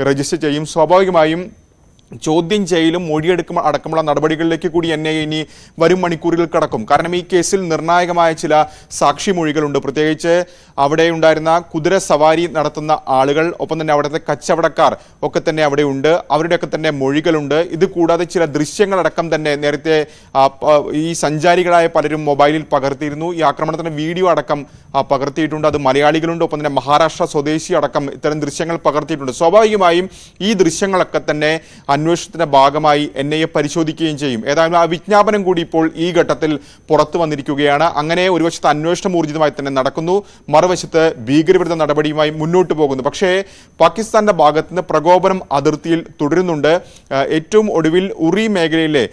രജിസ്റ്റർ ചെയ്യും. സ്വാഭാവികമായും ചോദ്യം ചെയ്യലും മൊഴിയെടുക്കും അടക്കമുള്ള നടപടികളിലേക്ക് കൂടി NIA ഇനി വരും മണിക്കൂറുകൾ കടക്കും. കാരണം ഈ കേസിൽ നിർണായകമായ ചില സാക്ഷിമൊഴികളുണ്ട്. പ്രത്യേകിച്ച് അവിടെ ഉണ്ടായിരുന്ന കുതിര സവാരി നടത്തുന്ന ആളുകൾ, ഒപ്പം തന്നെ അവിടുത്തെ കച്ചവടക്കാർ ഒക്കെ തന്നെ അവിടെ ഉണ്ട്. അവരുടെയൊക്കെ തന്നെ മൊഴികളുണ്ട്. ഇത് കൂടാതെ ചില ദൃശ്യങ്ങളടക്കം തന്നെ നേരത്തെ ഈ സഞ്ചാരികളായ പലരും മൊബൈലിൽ പകർത്തിയിരുന്നു. ഈ ആക്രമണത്തിന്റെ വീഡിയോ അടക്കം പകർത്തിയിട്ടുണ്ട്. അത് മലയാളികളുണ്ട്, ഒപ്പം തന്നെ മഹാരാഷ്ട്ര സ്വദേശി അടക്കം ഇത്തരം ദൃശ്യങ്ങൾ പകർത്തിയിട്ടുണ്ട്. സ്വാഭാവികമായും ഈ ദൃശ്യങ്ങളൊക്കെ തന്നെ അന്വേഷണത്തിന്റെ ഭാഗമായി NIA പരിശോധിക്കുകയും ചെയ്യും. ഏതായാലും ആ വിജ്ഞാപനം കൂടി ഇപ്പോൾ ഈ ഘട്ടത്തിൽ പുറത്തു വന്നിരിക്കുകയാണ്. അങ്ങനെ ഒരു വശത്ത് അന്വേഷണം ഊർജിതമായി തന്നെ നടക്കുന്നു, മറുവശത്ത് ഭീകരവിരുദ്ധ നടപടിയുമായി മുന്നോട്ട് പോകുന്നു. പക്ഷേ പാകിസ്ഥാന്റെ ഭാഗത്ത് നിന്ന് പ്രകോപനം അതിർത്തിയിൽ തുടരുന്നുണ്ട്. ഏറ്റവും ഒടുവിൽ ഉറി മേഖലയിലെ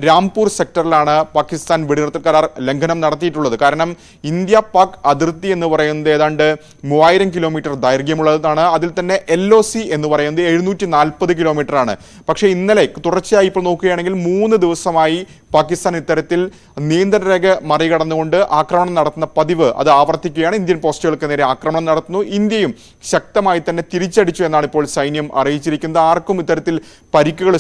രാംപൂർ സെക്ടറിലാണ് പാകിസ്ഥാൻ വെടിനിർത്തൽ കരാർ ലംഘനം നടത്തിയിട്ടുള്ളത്. കാരണം ഇന്ത്യ പാക് അതിർത്തി എന്ന് പറയുന്നത് ഏതാണ്ട് 3000 കിലോമീറ്റർ ദൈർഘ്യമുള്ളതാണ്. അതിൽ തന്നെ LOC എന്ന് പറയുന്നത് 740 കിലോമീറ്റർ ആണ്. പക്ഷേ ഇന്നലെ തുടർച്ചയായി ഇപ്പോൾ നോക്കുകയാണെങ്കിൽ 3 ദിവസമായി പാകിസ്ഥാൻ ഇത്തരത്തിൽ നിയന്ത്രണ രേഖ മറികടന്നുകൊണ്ട് ആക്രമണം നടത്തുന്ന പതിവ് അത് ആവർത്തിക്കുകയാണ്. ഇന്ത്യൻ പോസ്റ്റുകൾക്ക് നേരെ ആക്രമണം നടത്തുന്നു. ഇന്ത്യയും ശക്തമായി തന്നെ തിരിച്ചടിച്ചു എന്നാണ് ഇപ്പോൾ സൈന്യം അറിയിച്ചിരിക്കുന്നത്. ആർക്കും ഇത്തരത്തിൽ പരിക്കുകൾ,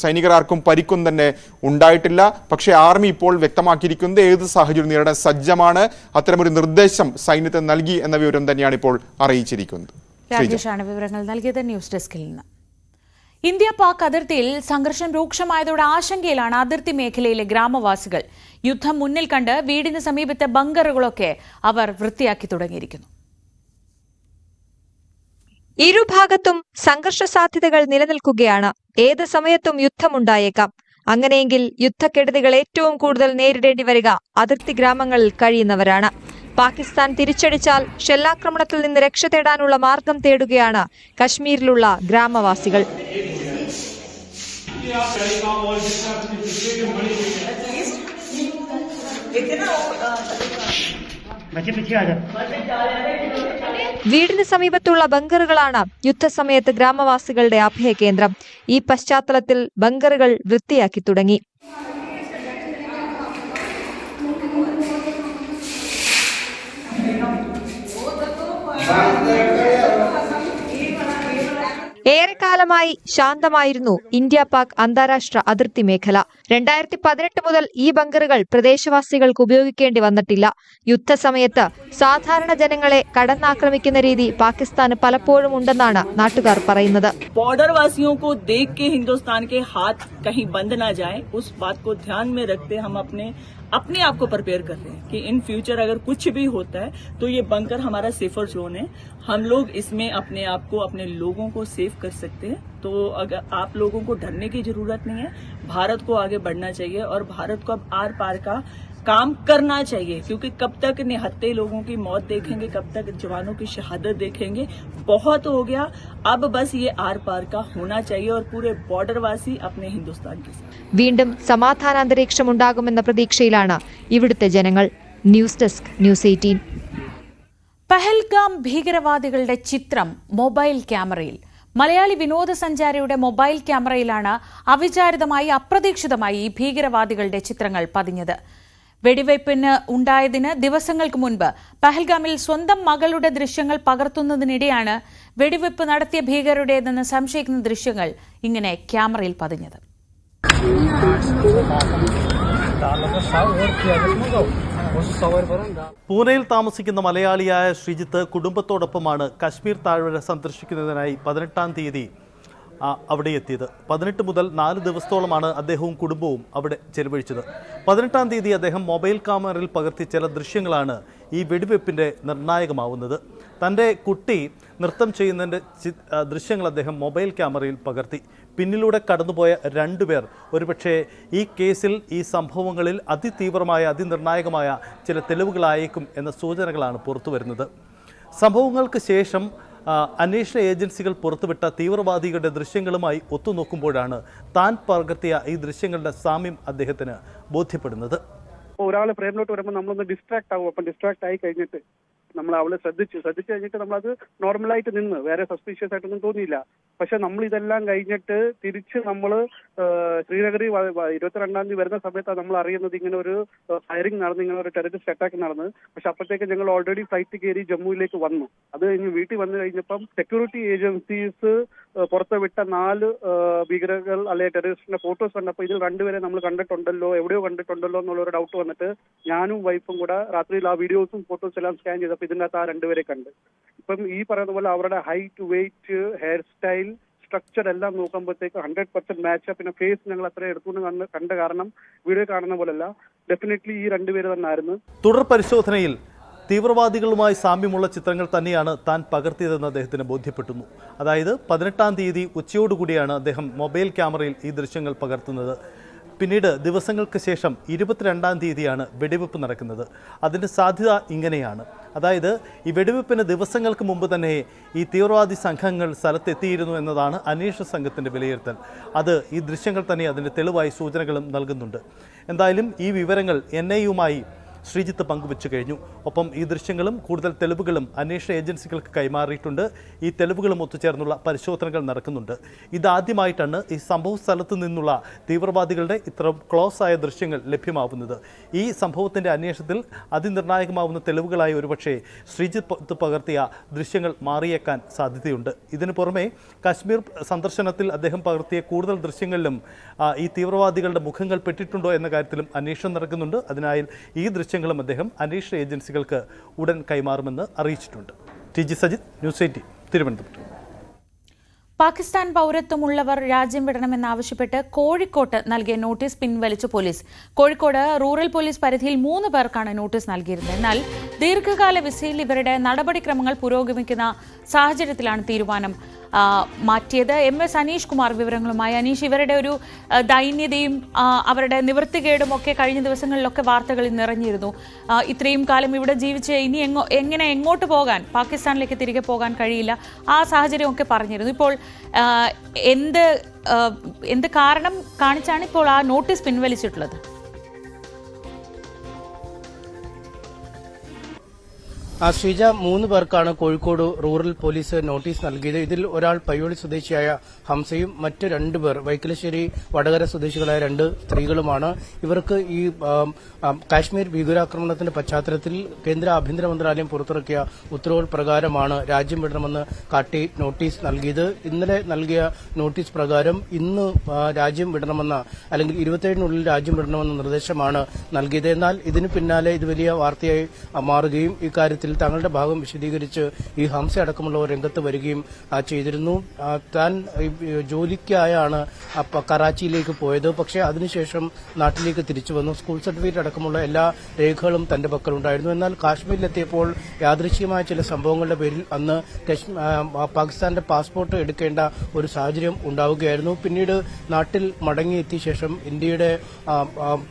സൈനികർ ആർക്കും പരിക്കൊന്നും തന്നെ ഉണ്ടായിട്ടില്ല. പക്ഷേ ആർമി ഇപ്പോൾ വ്യക്തമാക്കിയിരിക്കുന്നത് ഏത് സാഹചര്യം നേരിടാൻ സജ്ജമാണ്. അത്തരമൊരു നിർദ്ദേശം സൈന്യത്തിന് നൽകി എന്ന വിവരം തന്നെയാണ് ഇപ്പോൾ അറിയിച്ചിരിക്കുന്നത്. രാജേഷാണ് വിവരങ്ങൾ നൽകിയത് ന്യൂസ് ഡെസ്കിൽ നിന്ന്. ഇന്ത്യ പാക് അതിർത്തിയിൽ സംഘർഷം രൂക്ഷമായതോടെ ആശങ്കയിലാണ് അതിർത്തി മേഖലയിലെ ഗ്രാമവാസികൾ. യുദ്ധം മുന്നിൽ കണ്ട് വീടിന് സമീപത്തെ ബങ്കറുകളൊക്കെ അവർ വൃത്തിയാക്കി തുടങ്ങിയിരിക്കുന്നു. ഇരുഭാഗത്തും സംഘർഷ സാധ്യതകൾ നിലനിൽക്കുകയാണ്. ഏത് സമയത്തും യുദ്ധമുണ്ടായേക്കാം. അങ്ങനെയെങ്കിൽ യുദ്ധക്കെടുതികൾ ഏറ്റവും കൂടുതൽ നേരിടേണ്ടി വരിക അതിർത്തി ഗ്രാമങ്ങളിൽ കഴിയുന്നവരാണ്. പാകിസ്ഥാൻ തിരിച്ചടിച്ചാൽ ഷെല്ലാക്രമണത്തിൽ നിന്ന് രക്ഷ തേടാനുള്ള മാർഗം തേടുകയാണ് കശ്മീരിലുള്ള ഗ്രാമവാസികൾ. വീടിന് സമീപത്തുള്ള ബങ്കറുകളാണ് യുദ്ധസമയത്ത് ഗ്രാമവാസികളുടെ അഭയകേന്ദ്രം. ഈ പശ്ചാത്തലത്തിൽ ബങ്കറുകൾ വൃത്തിയാക്കി തുടങ്ങി. ഏറെക്കാലമായി ശാന്തമായിരുന്നു ഇന്ത്യ പാക് അന്താരാഷ്ട്ര അതിർത്തി മേഖല. 2018 മുതൽ ഈ ബങ്കറുകൾ പ്രദേശവാസികൾക്ക് ഉപയോഗിക്കേണ്ടി വന്നിട്ടില്ല. യുദ്ധസമയത്ത് സാധാരണ ജനങ്ങളെ കടന്നാക്രമിക്കുന്ന രീതി പാകിസ്ഥാന് പലപ്പോഴും ഉണ്ടെന്നാണ് നാട്ടുകാർ പറയുന്നത്. बॉर्डर वासियों को देख के हिंदुस्तान के हाथ कहीं बंद ना जाए, उस बात को ध्यान में रखते हम अपने अपने आप को प्रिपेयर कर रहे हैं कि इन फ्यूचर अगर कुछ भी होता है तो ये बंकर हमारा सेफर जोन है, हम लोग इसमें अपने आप को, अपने लोगों को सेव कर सकते हैं। तो अगर आप लोगों को डरने की जरूरत नहीं है, भारत को आगे बढ़ना चाहिए और भारत को अब आर पार का काम करना चाहिए, क्योंकि कब तक निहत्थे लोगों की मौत देखेंगे, कब तक जवानों की शहादत देखेंगे। बहुत हो गया, अब बस ये आर पार का होना चाहिए और पूरे बॉर्डरवासी अपने हिंदुस्तान के साथ। വീണ്ടും സമാധാനാന്തരീക്ഷമുണ്ടാകുമെന്ന പ്രതീക്ഷയിലാണ് ഇവിടുത്തെ ജനങ്ങൾ. News desk news 18. പഹൽഗാം ഭീകരവാദികളുടെ ചിത്രം മൊബൈൽ ക്യാമറയിൽ. മലയാളി വിനോദസഞ്ചാരിയുടെ മൊബൈൽ ക്യാമറയിലാണ് അവിചാരിതമായി, അപ്രതീക്ഷിതമായി ഈ ഭീകരവാദികളുടെ ചിത്രങ്ങൾ പതിഞ്ഞത്. വെടിവയ്പ്പിന് ഉണ്ടായതിന് ദിവസങ്ങൾക്ക് മുൻപ് പഹൽഗാമിൽ സ്വന്തം മകളുടെ ദൃശ്യങ്ങൾ പകർത്തുന്നതിനിടെയാണ് വെടിവയ്പ്പ് നടത്തിയ ഭീകരരുടേതെന്ന് സംശയിക്കുന്ന ദൃശ്യങ്ങൾ ഇങ്ങനെ ക്യാമറയിൽ പതിഞ്ഞത്. പൂനെയിൽ താമസിക്കുന്ന മലയാളിയായ ശ്രീജിത്ത് കുടുംബത്തോടൊപ്പമാണ് കശ്മീർ താഴ്വര സന്ദർശിക്കുന്നതിനായി 18-ാം തീയതി അവിടെ എത്തിയത്. 18 മുതൽ 4 ദിവസത്തോളമാണ് അദ്ദേഹവും കുടുംബവും അവിടെ ചെലവഴിച്ചത്. 18-ാം തീയതി അദ്ദേഹം മൊബൈൽ ക്യാമറയിൽ പകർത്തിയ ചില ദൃശ്യങ്ങളാണ് ഈ വെടിവെപ്പിൻ്റെ നിർണായകമാവുന്നത്. തൻ്റെ കുട്ടി നൃത്തം ചെയ്യുന്നതിൻ്റെ ദൃശ്യങ്ങൾ അദ്ദേഹം മൊബൈൽ ക്യാമറയിൽ പകർത്തി. പിന്നിലൂടെ കടന്നുപോയ 2 പേർ ഒരുപക്ഷെ ഈ കേസിൽ, ഈ സംഭവങ്ങളിൽ അതിതീവ്രമായ, അതിനിർണായകമായ ചില തെളിവുകളായേക്കും എന്ന സൂചനകളാണ് പുറത്തു വരുന്നത്. സംഭവങ്ങൾക്ക് ശേഷം അന്വേഷണ ഏജൻസികൾ പുറത്തുവിട്ട തീവ്രവാദികളുടെ ദൃശ്യങ്ങളുമായി ഒത്തുനോക്കുമ്പോഴാണ് താൻ പകർത്തിയ ഈ ദൃശ്യങ്ങളുടെ സാമ്യം അദ്ദേഹത്തിന് ബോധ്യപ്പെടുന്നത്. ഒരാൾ ഫ്രെയിമിലോട്ട് വരുമ്പോൾ നമ്മളൊന്ന് ഡിസ്ട്രാക്ട് ആവും. അപ്പം ഡിസ്ട്രാക്ട് ആയി കഴിഞ്ഞിട്ട് നമ്മൾ അവളെ ശ്രദ്ധിച്ചു കഴിഞ്ഞിട്ട് നമ്മളത് നോർമലായിട്ട് നിന്ന്, വേറെ സസ്പീഷ്യസ് ആയിട്ടൊന്നും തോന്നിയില്ല. പക്ഷെ നമ്മൾ ഇതെല്ലാം കഴിഞ്ഞിട്ട് തിരിച്ച് നമ്മൾ ശ്രീനഗറിൽ 22-ാം തീയതി വരുന്ന സമയത്താണ് നമ്മൾ അറിയുന്നത് ഇങ്ങനെ ഒരു ഫയറിംഗ് നടന്നു, ഇങ്ങനെ ഒരു ടെററിസ്റ്റ് അറ്റാക്ക് നടന്നു. പക്ഷെ അപ്പോഴത്തേക്ക് ഞങ്ങൾ ഓൾറെഡി ഫ്ലൈറ്റ് കയറി ജമ്മുവിലേക്ക് വന്നു. അത് കഴിഞ്ഞ് വീട്ടിൽ വന്നു കഴിഞ്ഞപ്പം സെക്യൂരിറ്റി ഏജൻസീസ് പുറത്തുവിട്ട 4 ഭീകരകൾ അല്ലെങ്കിൽ ടെററിസ്റ്റിന്റെ ഫോട്ടോസ് കണ്ടപ്പോൾ ഇതിൽ 2 പേരെ നമ്മൾ കണ്ടിട്ടുണ്ടല്ലോ, എവിടെയോ കണ്ടിട്ടുണ്ടല്ലോ എന്നുള്ളൊരു ഡൗട്ട് വന്നിട്ട് ഞാനും വൈഫും കൂടെ രാത്രിയിൽ ആ വീഡിയോസും ഫോട്ടോസും എല്ലാം സ്കാൻ ചെയ്തപ്പോൾ ഇതിൻ്റെ അകത്ത് ആ 2 പേരെ കണ്ട്. ഇപ്പം ഈ പറയുന്ന പോലെ അവരുടെ height, weight, hair style, structure എല്ലാം നോക്കുമ്പോഴത്തേക്ക് 100% മാച്ച്. പിന്നെ ഫേസ് ഞങ്ങൾ അത്ര എടുത്തുകൊണ്ട് കണ്ട കാരണം വീഡിയോ കാണുന്ന പോലല്ല, ഡെഫിനറ്റ്ലി ഈ 2 പേര് തന്നെ ആയിരുന്നു. തുടർ പരിശോധനയിൽ തീവ്രവാദികളുമായി സാമ്യമുള്ള ചിത്രങ്ങൾ തന്നെയാണ് താൻ പകർത്തിയതെന്ന് അദ്ദേഹത്തിന് ബോധ്യപ്പെട്ടുന്നു. അതായത് 18-ാം തീയതി ഉച്ചയോടുകൂടിയാണ് അദ്ദേഹം മൊബൈൽ ക്യാമറയിൽ ഈ ദൃശ്യങ്ങൾ പകർത്തുന്നത്. പിന്നീട് ദിവസങ്ങൾക്ക് ശേഷം 22-ാം തീയതിയാണ് വെടിവെപ്പ് നടക്കുന്നത്. അതിൻ്റെ സാധ്യത ഇങ്ങനെയാണ്. അതായത് ഈ വെടിവെപ്പിന് ദിവസങ്ങൾക്ക് മുമ്പ് തന്നെ ഈ തീവ്രവാദി സംഘങ്ങൾ സ്ഥലത്തെത്തിയിരുന്നു എന്നതാണ് അന്വേഷണ സംഘത്തിൻ്റെ വിലയിരുത്തൽ. അത് ഈ ദൃശ്യങ്ങൾ തന്നെ അതിൻ്റെ തെളിവായി സൂചനകളും നൽകുന്നുണ്ട്. എന്തായാലും ഈ വിവരങ്ങൾ NIA-യുമായി ശ്രീജിത്ത് പങ്കുവച്ചു കഴിഞ്ഞു. ഒപ്പം ഈ ദൃശ്യങ്ങളും കൂടുതൽ തെളിവുകളും അന്വേഷണ ഏജൻസികൾക്ക് കൈമാറിയിട്ടുണ്ട്. ഈ തെളിവുകളും ഒത്തുചേർന്നുള്ള പരിശോധനകൾ നടക്കുന്നുണ്ട്. ഇതാദ്യമായിട്ടാണ് ഈ സംഭവ സ്ഥലത്ത് നിന്നുള്ള തീവ്രവാദികളുടെ ഇത്തരം ക്ലോസ് ആയ ദൃശ്യങ്ങൾ ലഭ്യമാവുന്നത്. ഈ സംഭവത്തിൻ്റെ അന്വേഷണത്തിൽ അതിനിർണായകമാവുന്ന തെളിവുകളായി ഒരുപക്ഷെ ശ്രീജിത്ത് പകർത്തിയ ദൃശ്യങ്ങൾ മാറിയേക്കാൻ സാധ്യതയുണ്ട്. ഇതിനു പുറമെ കശ്മീർ സന്ദർശനത്തിൽ അദ്ദേഹം പകർത്തിയ കൂടുതൽ ദൃശ്യങ്ങളിലും ഈ തീവ്രവാദികളുടെ മുഖങ്ങൾ പെട്ടിട്ടുണ്ടോ എന്ന കാര്യത്തിലും അന്വേഷണം നടക്കുന്നുണ്ട്. അതിനായി ഈ ദൃശ്യങ്ങളും അദ്ദേഹം അന്വേഷണ ഏജൻസികൾക്ക് ഉടൻ കൈമാറുമെന്ന് അറിയിച്ചിട്ടുണ്ട്. TG Sajith, news 18, Thiruvananthapuram. പാകിസ്ഥാൻ പൗരത്വമുള്ളവർ രാജ്യം വിടണമെന്നാവശ്യപ്പെട്ട് കോഴിക്കോട്ട് നൽകിയ നോട്ടീസ് പിൻവലിച്ചു പോലീസ്. കോഴിക്കോട് റൂറൽ പോലീസ് പരിധിയിൽ 3 പേർക്കാണ് നോട്ടീസ് നൽകിയിരുന്നത്. എന്നാൽ ദീർഘകാല വിസയിൽ ഇവരുടെ നടപടിക്രമങ്ങൾ പുരോഗമിക്കുന്ന സാഹചര്യത്തിലാണ് തീരുമാനം മാറ്റിയത്. MS അനീഷ് കുമാർ വിവരങ്ങളുമായി. അനീഷ്, ഇവരുടെ ഒരു ദൈന്യതയും അവരുടെ നിവൃത്തികേടും ഒക്കെ കഴിഞ്ഞ ദിവസങ്ങളിലൊക്കെ വാർത്തകളിൽ നിറഞ്ഞിരുന്നു. ഇത്രയും കാലം ഇവിടെ ജീവിച്ച് ഇനി എങ്ങനെ എങ്ങോട്ട് പോകാൻ, പാകിസ്ഥാനിലേക്ക് തിരികെ പോകാൻ കഴിയില്ല, ആ സാഹചര്യമൊക്കെ പറഞ്ഞിരുന്നു. ഇപ്പോൾ എന്ത് കാരണം കാണിച്ചാണ് ഇപ്പോൾ ആ നോട്ടീസ് പിൻവലിച്ചിട്ടുള്ളത്? ശ്രീജ, 3 പേർക്കാണ് കോഴിക്കോട് റൂറൽ പോലീസ് നോട്ടീസ് നൽകിയത്. ഇതിൽ ഒരാൾ പയ്യോളി സ്വദേശിയായ ഹംസയും മറ്റ് 2 പേർ വൈക്കലശ്ശേരി വടകര സ്വദേശികളായ 2 സ്ത്രീകളുമാണ്. ഇവർക്ക് ഈ കാശ്മീർ ഭീകരാക്രമണത്തിന്റെ പശ്ചാത്തലത്തിൽ കേന്ദ്ര ആഭ്യന്തര മന്ത്രാലയം പുറത്തിറക്കിയ ഉത്തരവുകൾ പ്രകാരമാണ് രാജ്യം വിടണമെന്ന് കാട്ടി നോട്ടീസ് നൽകിയത്. ഇന്നലെ നൽകിയ നോട്ടീസ് പ്രകാരം ഇന്ന് രാജ്യം വിടണമെന്ന, അല്ലെങ്കിൽ 27-നുള്ളിൽ രാജ്യം വിടണമെന്ന നിർദ്ദേശമാണ് നൽകിയത്. എന്നാൽ ഇതിന് പിന്നാലെ ഇത് വലിയ വാർത്തയായി മാറുകയും ഇക്കാര്യത്തിൽ തങ്ങളുടെ ഭാഗം വിശദീകരിച്ച് ഈ ഹംസ അടക്കമുള്ളവർ രംഗത്ത് വരികയും ചെയ്തിരുന്നു. താൻ ജോലിക്കായാണ് കറാച്ചിയിലേക്ക് പോയത്. പക്ഷേ അതിനുശേഷം നാട്ടിലേക്ക് തിരിച്ചു വന്നു. സ്കൂൾ സർട്ടിഫിക്കറ്റ് അടക്കമുള്ള എല്ലാ രേഖകളും തന്റെ പക്കലുണ്ടായിരുന്നു. എന്നാൽ കാശ്മീരിലെത്തിയപ്പോൾ യാദൃശ്ചികമായ ചില സംഭവങ്ങളുടെ പേരിൽ അന്ന് പാകിസ്ഥാന്റെ പാസ്പോർട്ട് എടുക്കേണ്ട ഒരു സാഹചര്യം ഉണ്ടാവുകയായിരുന്നു. പിന്നീട് നാട്ടിൽ മടങ്ങിയെത്തിയ ശേഷം ഇന്ത്യയുടെ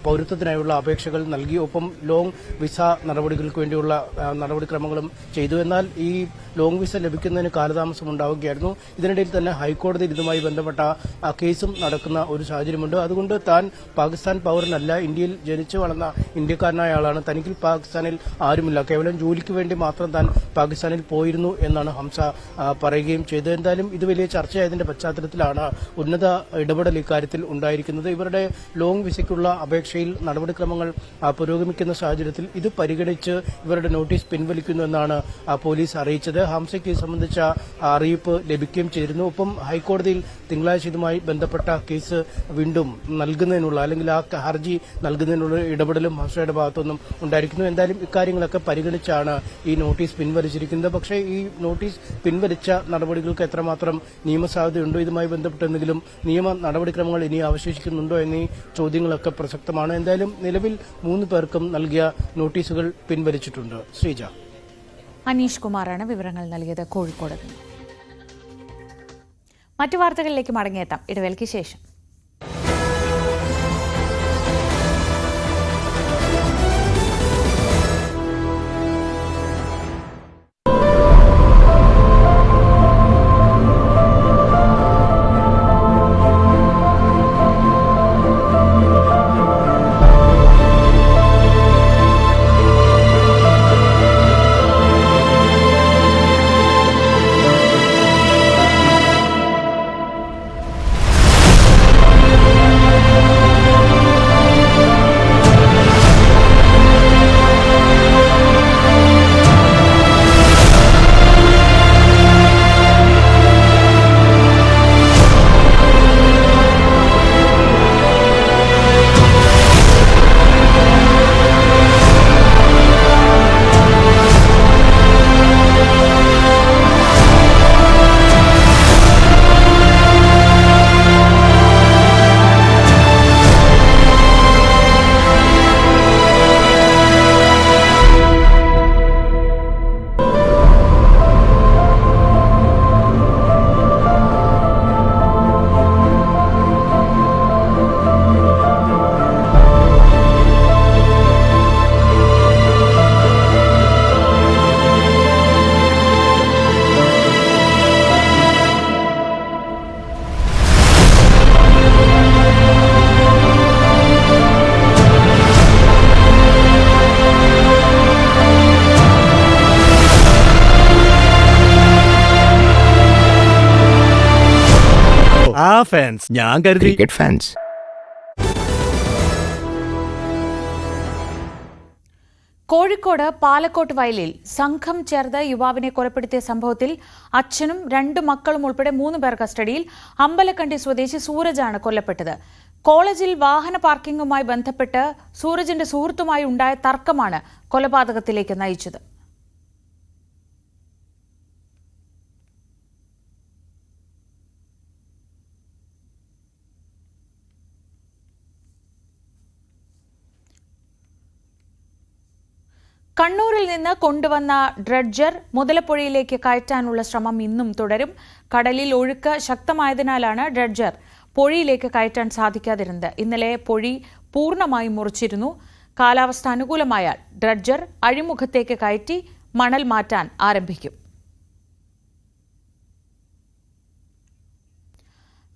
പൌരത്വത്തിനായുള്ള അപേക്ഷകൾ നൽകി. ഒപ്പം ലോങ് വിസ നടപടികൾക്ക് വേണ്ടിയുള്ള നടപടിക്രമങ്ങളും ചെയ്തു. എന്നാൽ ഈ ലോങ് വിസ ലഭിക്കുന്നതിന് കാലതാമസം ഉണ്ടാവുകയായിരുന്നു. ഇതിനിടയിൽ തന്നെ ഹൈക്കോടതിയിൽ ഇതുമായി ബന്ധപ്പെട്ട കേസും നടക്കുന്ന ഒരു സാഹചര്യമുണ്ട്. അതുകൊണ്ട് താൻ പാകിസ്ഥാൻ പൌരനല്ല, ഇന്ത്യയിൽ ജനിച്ചു വളർന്ന ഇന്ത്യക്കാരനായ ആളാണ്, തനിക്ക് പാകിസ്ഥാനിൽ ആരുമില്ല, കേവലം ജോലിക്ക് വേണ്ടി മാത്രം താൻ പാകിസ്ഥാനിൽ പോയിരുന്നു എന്നാണ് ഹംസ പറയുകയും ചെയ്തത്. എന്തായാലും ഇത് വലിയ ചർച്ചയായതിന്റെ പശ്ചാത്തലത്തിലാണ് ഉന്നത ഇടപെടൽ ഇക്കാര്യത്തിൽ ഉണ്ടായിരിക്കുന്നത്. ഇവരുടെ ലോങ് വിസയ്ക്കുള്ള അപേക്ഷയിൽ നടപടിക്രമങ്ങൾ പുരോഗമിക്കുന്ന സാഹചര്യത്തിൽ ഇത് പരിഗണിച്ച് ഇവരുടെ നോട്ടീസ് പിൻവലിക്കുന്നുവെന്നാണ് പോലീസ് അറിയിച്ചത്. ഹംസയ്ക്ക് സംബന്ധിച്ച അറിയിപ്പ് ലഭിക്കുകയും ചെയ്തിരുന്നു. ഒപ്പം ഹൈക്കോടതിയിൽ തിങ്കളാഴ്ച ഇതുമായി ബന്ധപ്പെട്ട കേസ് വീണ്ടും നൽകുന്നതിനുള്ള അല്ലെങ്കിൽ ആ ഹർജി നൽകുന്നതിനുള്ള ഇടപെടലും ഹംസയുടെ ഭാഗത്തുനിന്നും ഉണ്ടായിരിക്കുന്നു. എന്തായാലും ഇക്കാര്യങ്ങളൊക്കെ പരിഗണിച്ചാണ് ഈ നോട്ടീസ് പിൻവലിച്ചിരിക്കുന്നത്. പക്ഷേ ഈ നോട്ടീസ് പിൻവലിച്ച നടപടികൾക്ക് എത്രമാത്രം നിയമസാധ്യതയുണ്ടോ, ഇതുമായി ബന്ധപ്പെട്ട് എന്തെങ്കിലും നിയമ നടപടിക്രമങ്ങൾ ഇനി അവശേഷിക്കുന്നുണ്ടോ എന്നീ ചോദ്യങ്ങളൊക്കെ പ്രസക്തമാണ്. എന്തായാലും നിലവിൽ 3 പേർക്കും നൽകിയ നോട്ടീസുകൾ പിൻവലിച്ചിട്ടുണ്ട്. ശ്രീജ. അനീഷ് കുമാറാണ് വിവരങ്ങൾ നൽകിയത് കോഴിക്കോട്. മറ്റു വാർത്തകളിലേക്ക് മടങ്ങിയെത്താം ഇടവേളയ്ക്ക് ശേഷം. ഫാൻസ് ഞാൻ കരുതി ക്രിക്കറ്റ് ഫാൻസ്. കോഴിക്കോട് പാലക്കോട്ട് വയലിൽ സംഘം ചേർന്ന് യുവാവിനെ കൊലപ്പെടുത്തിയ സംഭവത്തിൽ അച്ഛനും 2 മക്കളും ഉൾപ്പെടെ 3 പേർ കസ്റ്റഡിയിൽ. അമ്പലക്കണ്ടി സ്വദേശി സൂരജാണ് കൊല്ലപ്പെട്ടത്. കോളേജിൽ വാഹന പാർക്കിംഗുമായി ബന്ധപ്പെട്ട് സൂരജിന്റെ സുഹൃത്തുമായി ഉണ്ടായ തർക്കമാണ് കൊലപാതകത്തിലേക്ക് നയിച്ചത്. കണ്ണൂരിൽ നിന്ന് കൊണ്ടുവന്ന ഡ്രഡ്ജർ മുതലപ്പുഴയിലേക്ക് കയറ്റാനുള്ള ശ്രമം ഇന്നും തുടരും. കടലിൽ ഒഴുക്ക് ശക്തമായതിനാലാണ് ഡ്രഡ്ജർ പുഴയിലേക്ക് കയറ്റാൻ സാധിക്കാതിരുന്നത്. ഇന്നലെ പൊഴി പൂർണ്ണമായും മുറിച്ചിരുന്നു. കാലാവസ്ഥ അനുകൂലമായാൽ ഡ്രഡ്ജർ അഴിമുഖത്തേക്ക് കയറ്റി മണൽ മാറ്റാൻ ആരംഭിക്കും.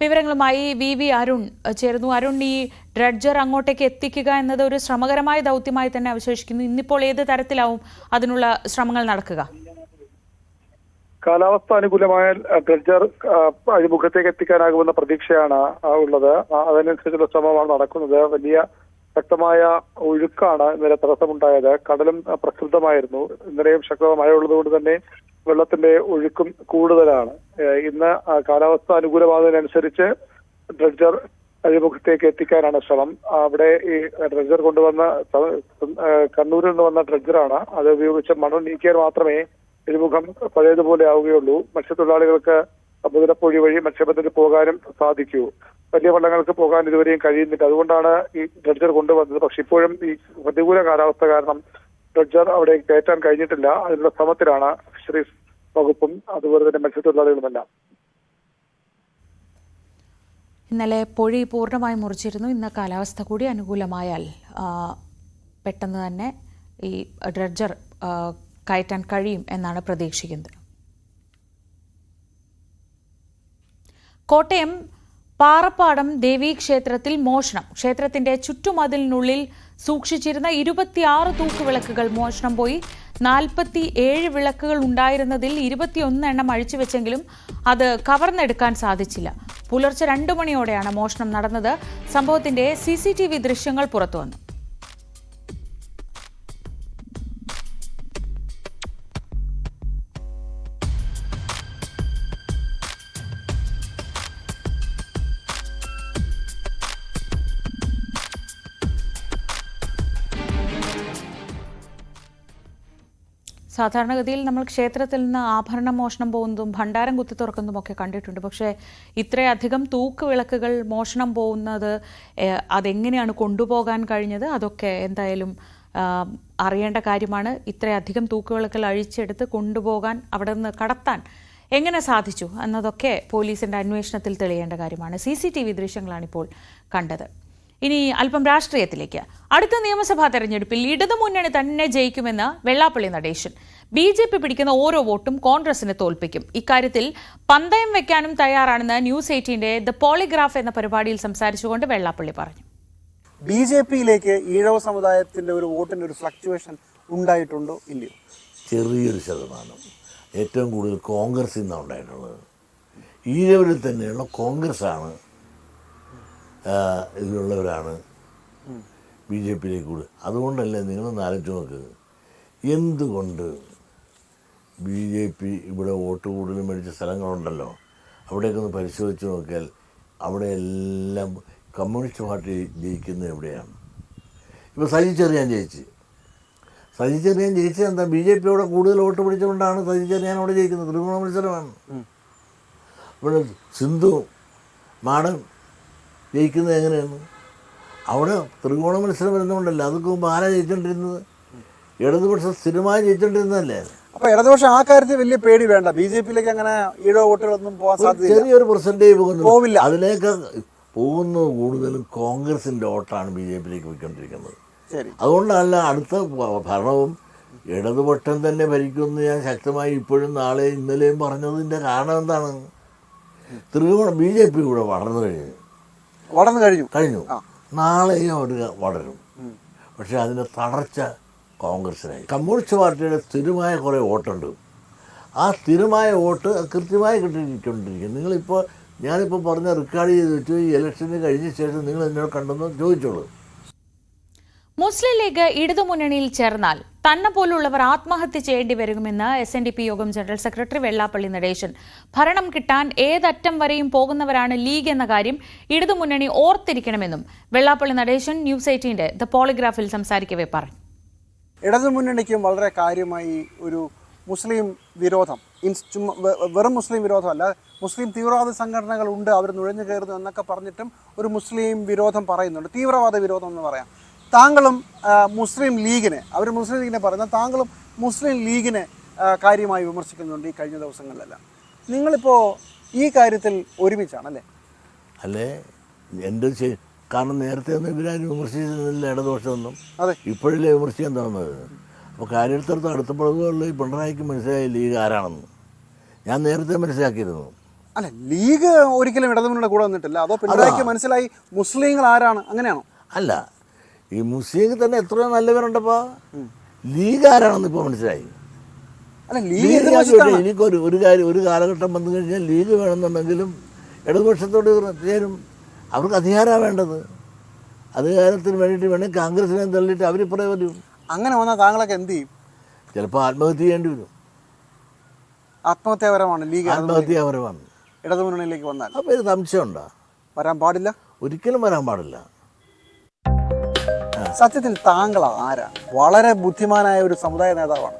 വിവരങ്ങളുമായി വി അരുൺ ചേർന്നു. അരുൺ, ഈ ഡ്രഡ്ജർ അങ്ങോട്ടേക്ക് എത്തിക്കുക എന്നത് ഒരു ശ്രമകരമായ ദൗത്യമായി തന്നെ അവശേഷിക്കുന്നു. ഇന്നിപ്പോൾ ഏത് തരത്തിലാവും അതിനുള്ള ശ്രമങ്ങൾ നടക്കുക? കാലാവസ്ഥ അനുകൂലമായാൽ ഡ്രഡ്ജർ അഴിമുഖത്തേക്ക് എത്തിക്കാനാകുമെന്ന പ്രതീക്ഷയാണ് ഉള്ളത്. അതിനനുസരിച്ചുള്ള ശ്രമമാണ് നടക്കുന്നത്. വലിയ ശക്തമായ ഒഴുക്കാണ് ഇന്നലെ തടസ്സമുണ്ടായത്. കടലും പ്രക്ഷുബ്ധമായിരുന്നു. ഇന്നലെയും ശക്തമായ മഴ ഉള്ളതുകൊണ്ട് തന്നെ വെള്ളത്തിന്റെ ഒഴുക്കും കൂടുതലാണ്. ഇന്ന് കാലാവസ്ഥ അനുകൂലമാകുന്നതിനനുസരിച്ച് ഡ്രഡ്ജർ അഴിമുഖത്തേക്ക് എത്തിക്കാനാണ് ശ്രമം. അവിടെ ഈ ഡ്രഡ്ജർ കൊണ്ടുവന്ന കണ്ണൂരിൽ നിന്ന് വന്ന ഡ്രഡ്ജറാണ്. അത് ഉപയോഗിച്ച് മണ്ണ് നീക്കിയാൽ മാത്രമേ അഴിമുഖം പഴയതുപോലെ ആവുകയുള്ളൂ. മത്സ്യത്തൊഴിലാളികൾക്ക് മുതലപ്പൊഴി വഴി മത്സ്യബന്ധനത്തിൽ പോകാനും സാധിക്കൂ. വലിയ വള്ളങ്ങൾക്ക് പോകാൻ ഇതുവരെയും കഴിയുന്നില്ല. അതുകൊണ്ടാണ് ഈ ഡ്രഡ്ജർ കൊണ്ടുവന്നത്. പക്ഷെ ഇപ്പോഴും ഈ പ്രതികൂല കാലാവസ്ഥ കാരണം ഡ്രഡ്ജർ അവിടെ കയറ്റാൻ കഴിഞ്ഞിട്ടില്ല. അതിനുള്ള ശ്രമത്തിലാണ് ഫിഷറീസ് വകുപ്പും അതുപോലെ തന്നെ മത്സ്യത്തൊഴിലാളികളുമെല്ലാം. ഇന്നലെ പൊഴി പൂർണ്ണമായി മുറിച്ചിരുന്നു. ഇന്ന് കാലാവസ്ഥ കൂടി അനുകൂലമായാൽ പെട്ടെന്ന് തന്നെ ഈ ഡ്രഡ്ജർ കയറ്റാൻ കഴിയും എന്നാണ് പ്രതീക്ഷിക്കുന്നത്. കോട്ടയം പാറപ്പാടം ദേവീക്ഷേത്രത്തിൽ മോഷണം. ക്ഷേത്രത്തിന്റെ ചുറ്റുമതിലിനുള്ളിൽ സൂക്ഷിച്ചിരുന്ന 26 തൂക്കുവിളക്കുകൾ മോഷണം പോയി. 47 വിളക്കുകൾ ഉണ്ടായിരുന്നതിൽ 21 എണ്ണം അഴിച്ചുവെച്ചെങ്കിലും അത് കവർന്നെടുക്കാൻ സാധിച്ചില്ല. പുലർച്ചെ 2 മണിയോടെയാണ് മോഷണം നടന്നത്. സംഭവത്തിന്റെ CCTV ദൃശ്യങ്ങൾ പുറത്തുവന്നു. സാധാരണഗതിയിൽ നമ്മൾ ക്ഷേത്രത്തിൽ നിന്ന് ആഭരണ മോഷണം പോകുന്നതും ഭണ്ഡാരം കുത്തി തുറക്കുന്നതും ഒക്കെ കണ്ടിട്ടുണ്ട്. പക്ഷേ ഇത്രയധികം തൂക്കുവിളക്കുകൾ മോഷണം പോകുന്നത് അതെങ്ങനെയാണ് കൊണ്ടുപോകാൻ കഴിഞ്ഞത്? അതൊക്കെ എന്തായാലും അറിയേണ്ട കാര്യമാണ്. ഇത്രയധികം തൂക്കുവിളക്കുകൾ അഴിച്ചെടുത്ത് കൊണ്ടുപോകാൻ, അവിടെ നിന്ന് കടത്താൻ എങ്ങനെ സാധിച്ചു എന്നതൊക്കെ പോലീസിന്റെ അന്വേഷണത്തിൽ തെളിയേണ്ട കാര്യമാണ്. CCTV ദൃശ്യങ്ങളാണിപ്പോൾ കണ്ടത്. ഇനി അല്പം രാഷ്ട്രീയത്തിലേക്ക്. അടുത്ത നിയമസഭാ തെരഞ്ഞെടുപ്പിൽ ഇടതുമുന്നണി തന്നെ ജയിക്കുമെന്ന് വെള്ളാപ്പള്ളി നടേശൻ. BJP പിടിക്കുന്ന ഓരോ വോട്ടും കോൺഗ്രസിനെ തോൽപ്പിക്കും. ഇക്കാര്യത്തിൽ പന്തയം വെക്കാനും തയ്യാറാണെന്ന് ന്യൂസ് 18ന്റെ ദ പോളിഗ്രാഫ് എന്ന പരിപാടിയിൽ സംസാരിച്ചുകൊണ്ട് വെള്ളാപ്പള്ളി പറഞ്ഞു. BJPയിലേക്ക് ഈഴവ സമുദായത്തിന്റെ ഒരു വോട്ടിന്റെ ഒരു ഫ്ലക്ച്വേഷൻ ഉണ്ടായിട്ടുണ്ടോ ഇല്ലയോ? ചെറിയൊരു ശതമാനം. ഏറ്റവും കൂടുതൽ കോൺഗ്രസിൽ നിന്നാണ് ഉണ്ടായിട്ടുള്ളത്. ഈഴവരിൽ തന്നെയുള്ള കോൺഗ്രസ്സാണ് ഇതിലുള്ളവരാണ് BJPയിലേക്ക് കൂടുതൽ. അതുകൊണ്ടല്ലേ നിങ്ങളൊന്ന് ആലോചിച്ച് നോക്ക്, എന്തുകൊണ്ട് BJP ഇവിടെ വോട്ട് കൂടുതൽ മേടിച്ച സ്ഥലങ്ങളുണ്ടല്ലോ, അവിടെയൊക്കെ ഒന്ന് പരിശോധിച്ച് നോക്കിയാൽ അവിടെയെല്ലാം കമ്മ്യൂണിസ്റ്റ് പാർട്ടി ജയിക്കുന്നത് എവിടെയാണ്? ഇപ്പോൾ സജി ചെറിയാൻ ജയിച്ചത് എന്താ? BJP അവിടെ കൂടുതൽ വോട്ട് പിടിച്ചുകൊണ്ടാണ് സജി ചെറിയാൻ അവിടെ ജയിക്കുന്നത്. ത്രികോണ മത്സരമാണ്. ഇവിടെ സിന്ധു മാഡം ജയിക്കുന്നത് എങ്ങനെയാണ്? അവിടെ ത്രികോണ മത്സരം വരുന്നതുകൊണ്ടല്ല. അതൊക്കെ മുമ്പ് ആരാ ജയിച്ചുകൊണ്ടിരുന്നത്? ഇടതുപക്ഷം സ്ഥിരമായി ജയിച്ചുകൊണ്ടിരുന്നതല്ലേ. അപ്പൊ ഇടതുപക്ഷം ആ കാര്യത്തിൽ വലിയ പേടി വേണ്ട. BJPയിലേക്ക് അങ്ങനെ ഈഴവ വോട്ടുകളൊന്നും പോകാൻ സാധ്യത ചെറിയൊരു പെർസെൻറ്റേജ് പോവില്ല. അതിലേക്ക് പോകുന്നത് കൂടുതലും കോൺഗ്രസിന്റെ വോട്ടാണ് BJPയിലേക്ക് പോയിക്കൊണ്ടിരിക്കുന്നത്. അതുകൊണ്ടല്ല അടുത്ത ഭരണവും ഇടതുപക്ഷം തന്നെ ഭരിക്കുമെന്ന് ഞാൻ ശക്തമായി ഇപ്പോഴും നാളെയും ഇന്നലെയും പറഞ്ഞതിന്റെ കാരണം എന്താണ്? ത്രികോണ BJP ഇവിടെ വളർന്നു കഴിഞ്ഞു. നാളെയും അവർ വളരും. പക്ഷെ അതിൻ്റെ തളർച്ച കോൺഗ്രസിനായി. കമ്മ്യൂണിസ്റ്റ് പാർട്ടിയുടെ സ്ഥിരമായ കുറേ വോട്ടുണ്ട്. ആ സ്ഥിരമായ വോട്ട് കൃത്യമായി കിട്ടിക്കൊണ്ടിരിക്കും. ഞാനിപ്പോൾ പറഞ്ഞ റെക്കോർഡ് ചെയ്ത് വെച്ചു. ഈ ഇലക്ഷന് കഴിഞ്ഞ ശേഷം നിങ്ങൾ എന്നോട് കണ്ടെന്ന് ചോദിച്ചോളൂ. മുസ്ലിം ലീഗ് ഇടതുമുന്നണിയിൽ ചേർന്നാൽ തന്നെ പോലുള്ളവർ ആത്മഹത്യ ചെയ്യേണ്ടി വരുമെന്ന് SNDP യോഗം ജനറൽ സെക്രട്ടറി വെള്ളാപ്പള്ളി നടേശൻ. ഭരണം കിട്ടാൻ ഏതറ്റം വരെയും പോകുന്നവരാണ് ലീഗ് എന്ന കാര്യം ഇടതുമുന്നണി ഓർത്തിരിക്കണമെന്നും വെള്ളാപ്പള്ളി നടേശൻ ന്യൂസ് 18ന്റെ ദ പോളിഗ്രാഫിൽ സംസാരിക്കവേ പറഞ്ഞു. ഇടതുമുന്നണിക്കും വളരെ കാര്യമായി ഒരു മുസ്ലിം വിരോധം, വെറും മുസ്ലിം വിരോധമല്ല, മുസ്ലിം തീവ്രവാദ സംഘടനകൾ ഉണ്ട്, അവർ നുഴഞ്ഞു കയറുന്നു എന്നൊക്കെ പറഞ്ഞിട്ടും ഒരു മുസ്ലിം വിരോധം പറയുന്നുണ്ട്. തീവ്രവാദ വിരോധം എന്ന് പറയാം. താങ്കളും മുസ്ലിം ലീഗിനെ പറയുന്നത്, താങ്കളും മുസ്ലിം ലീഗിനെ കാര്യമായി വിമർശിക്കുന്നുണ്ട് ഈ കഴിഞ്ഞ ദിവസങ്ങളിലെല്ലാം. നിങ്ങളിപ്പോൾ ഈ കാര്യത്തിൽ ഒരുമിച്ചാണല്ലേ? അല്ലേ, എൻ്റെ കാരണം നേരത്തെ ഒന്നും ഇവരാരും വിമർശിച്ചിരുന്നില്ല ഇടതുപക്ഷമൊന്നും. അതെ, ഇപ്പോഴല്ലേ വിമർശിക്കാൻ തോന്നുന്നത്. അപ്പോൾ കാര്യത്തിനടുത്ത് അടുത്തപ്പോഴുള്ള ഈ പിണറായിക്ക് മനസ്സിലായി ലീഗ് ആരാണെന്ന്. ഞാൻ നേരത്തെ മനസ്സിലാക്കിയിരുന്നു. അല്ല, ലീഗ് ഒരിക്കലും ഇടതുമുന്നണിയുടെ കൂടെ വന്നിട്ടില്ല. അതോ പിണറായിക്ക് മനസ്സിലായി മുസ്ലിങ്ങൾ ആരാണ്, അങ്ങനെയാണോ? അല്ല, ഈ മുസ്ലിം തന്നെ എത്രയോ നല്ലവരുണ്ടപ്പോൾ ലീഗ് ആരാണെന്ന് ഇപ്പോൾ മനസ്സിലായി. അല്ല, എനിക്കൊരു ഒരു കാലഘട്ടം വന്നു കഴിഞ്ഞാൽ ലീഗ് വേണമെന്നുണ്ടെങ്കിലും ഇടതുപക്ഷത്തോട് ചേരും. അവർക്ക് അധികാരമാണ് വേണ്ടത്. അധികാരത്തിന് വേണ്ടിയിട്ട് വേണമെങ്കിൽ കോൺഗ്രസിനെ തള്ളിയിട്ട് അവരിപ്പറേ വരും. അങ്ങനെ വന്നാൽ താങ്കളൊക്കെ എന്ത് ചെയ്യും? ചിലപ്പോൾ ആത്മഹത്യ ചെയ്യേണ്ടി വരും. ആത്മഹത്യാപരമാണ് ലീഗ്, ആത്മഹത്യാപരമാണ് ഇടതുമുന്നണിയിലേക്ക് വന്നാൽ. അപ്പോൾ ഇത് സംശയമുണ്ടോ? വരാൻ പാടില്ല. ഒരിക്കലും വരാൻ പാടില്ല. സത്യത്തിൽ താങ്കൾ ആരാ? വളരെ ബുദ്ധിമാനായ ഒരു സമുദായ നേതാവാണ്.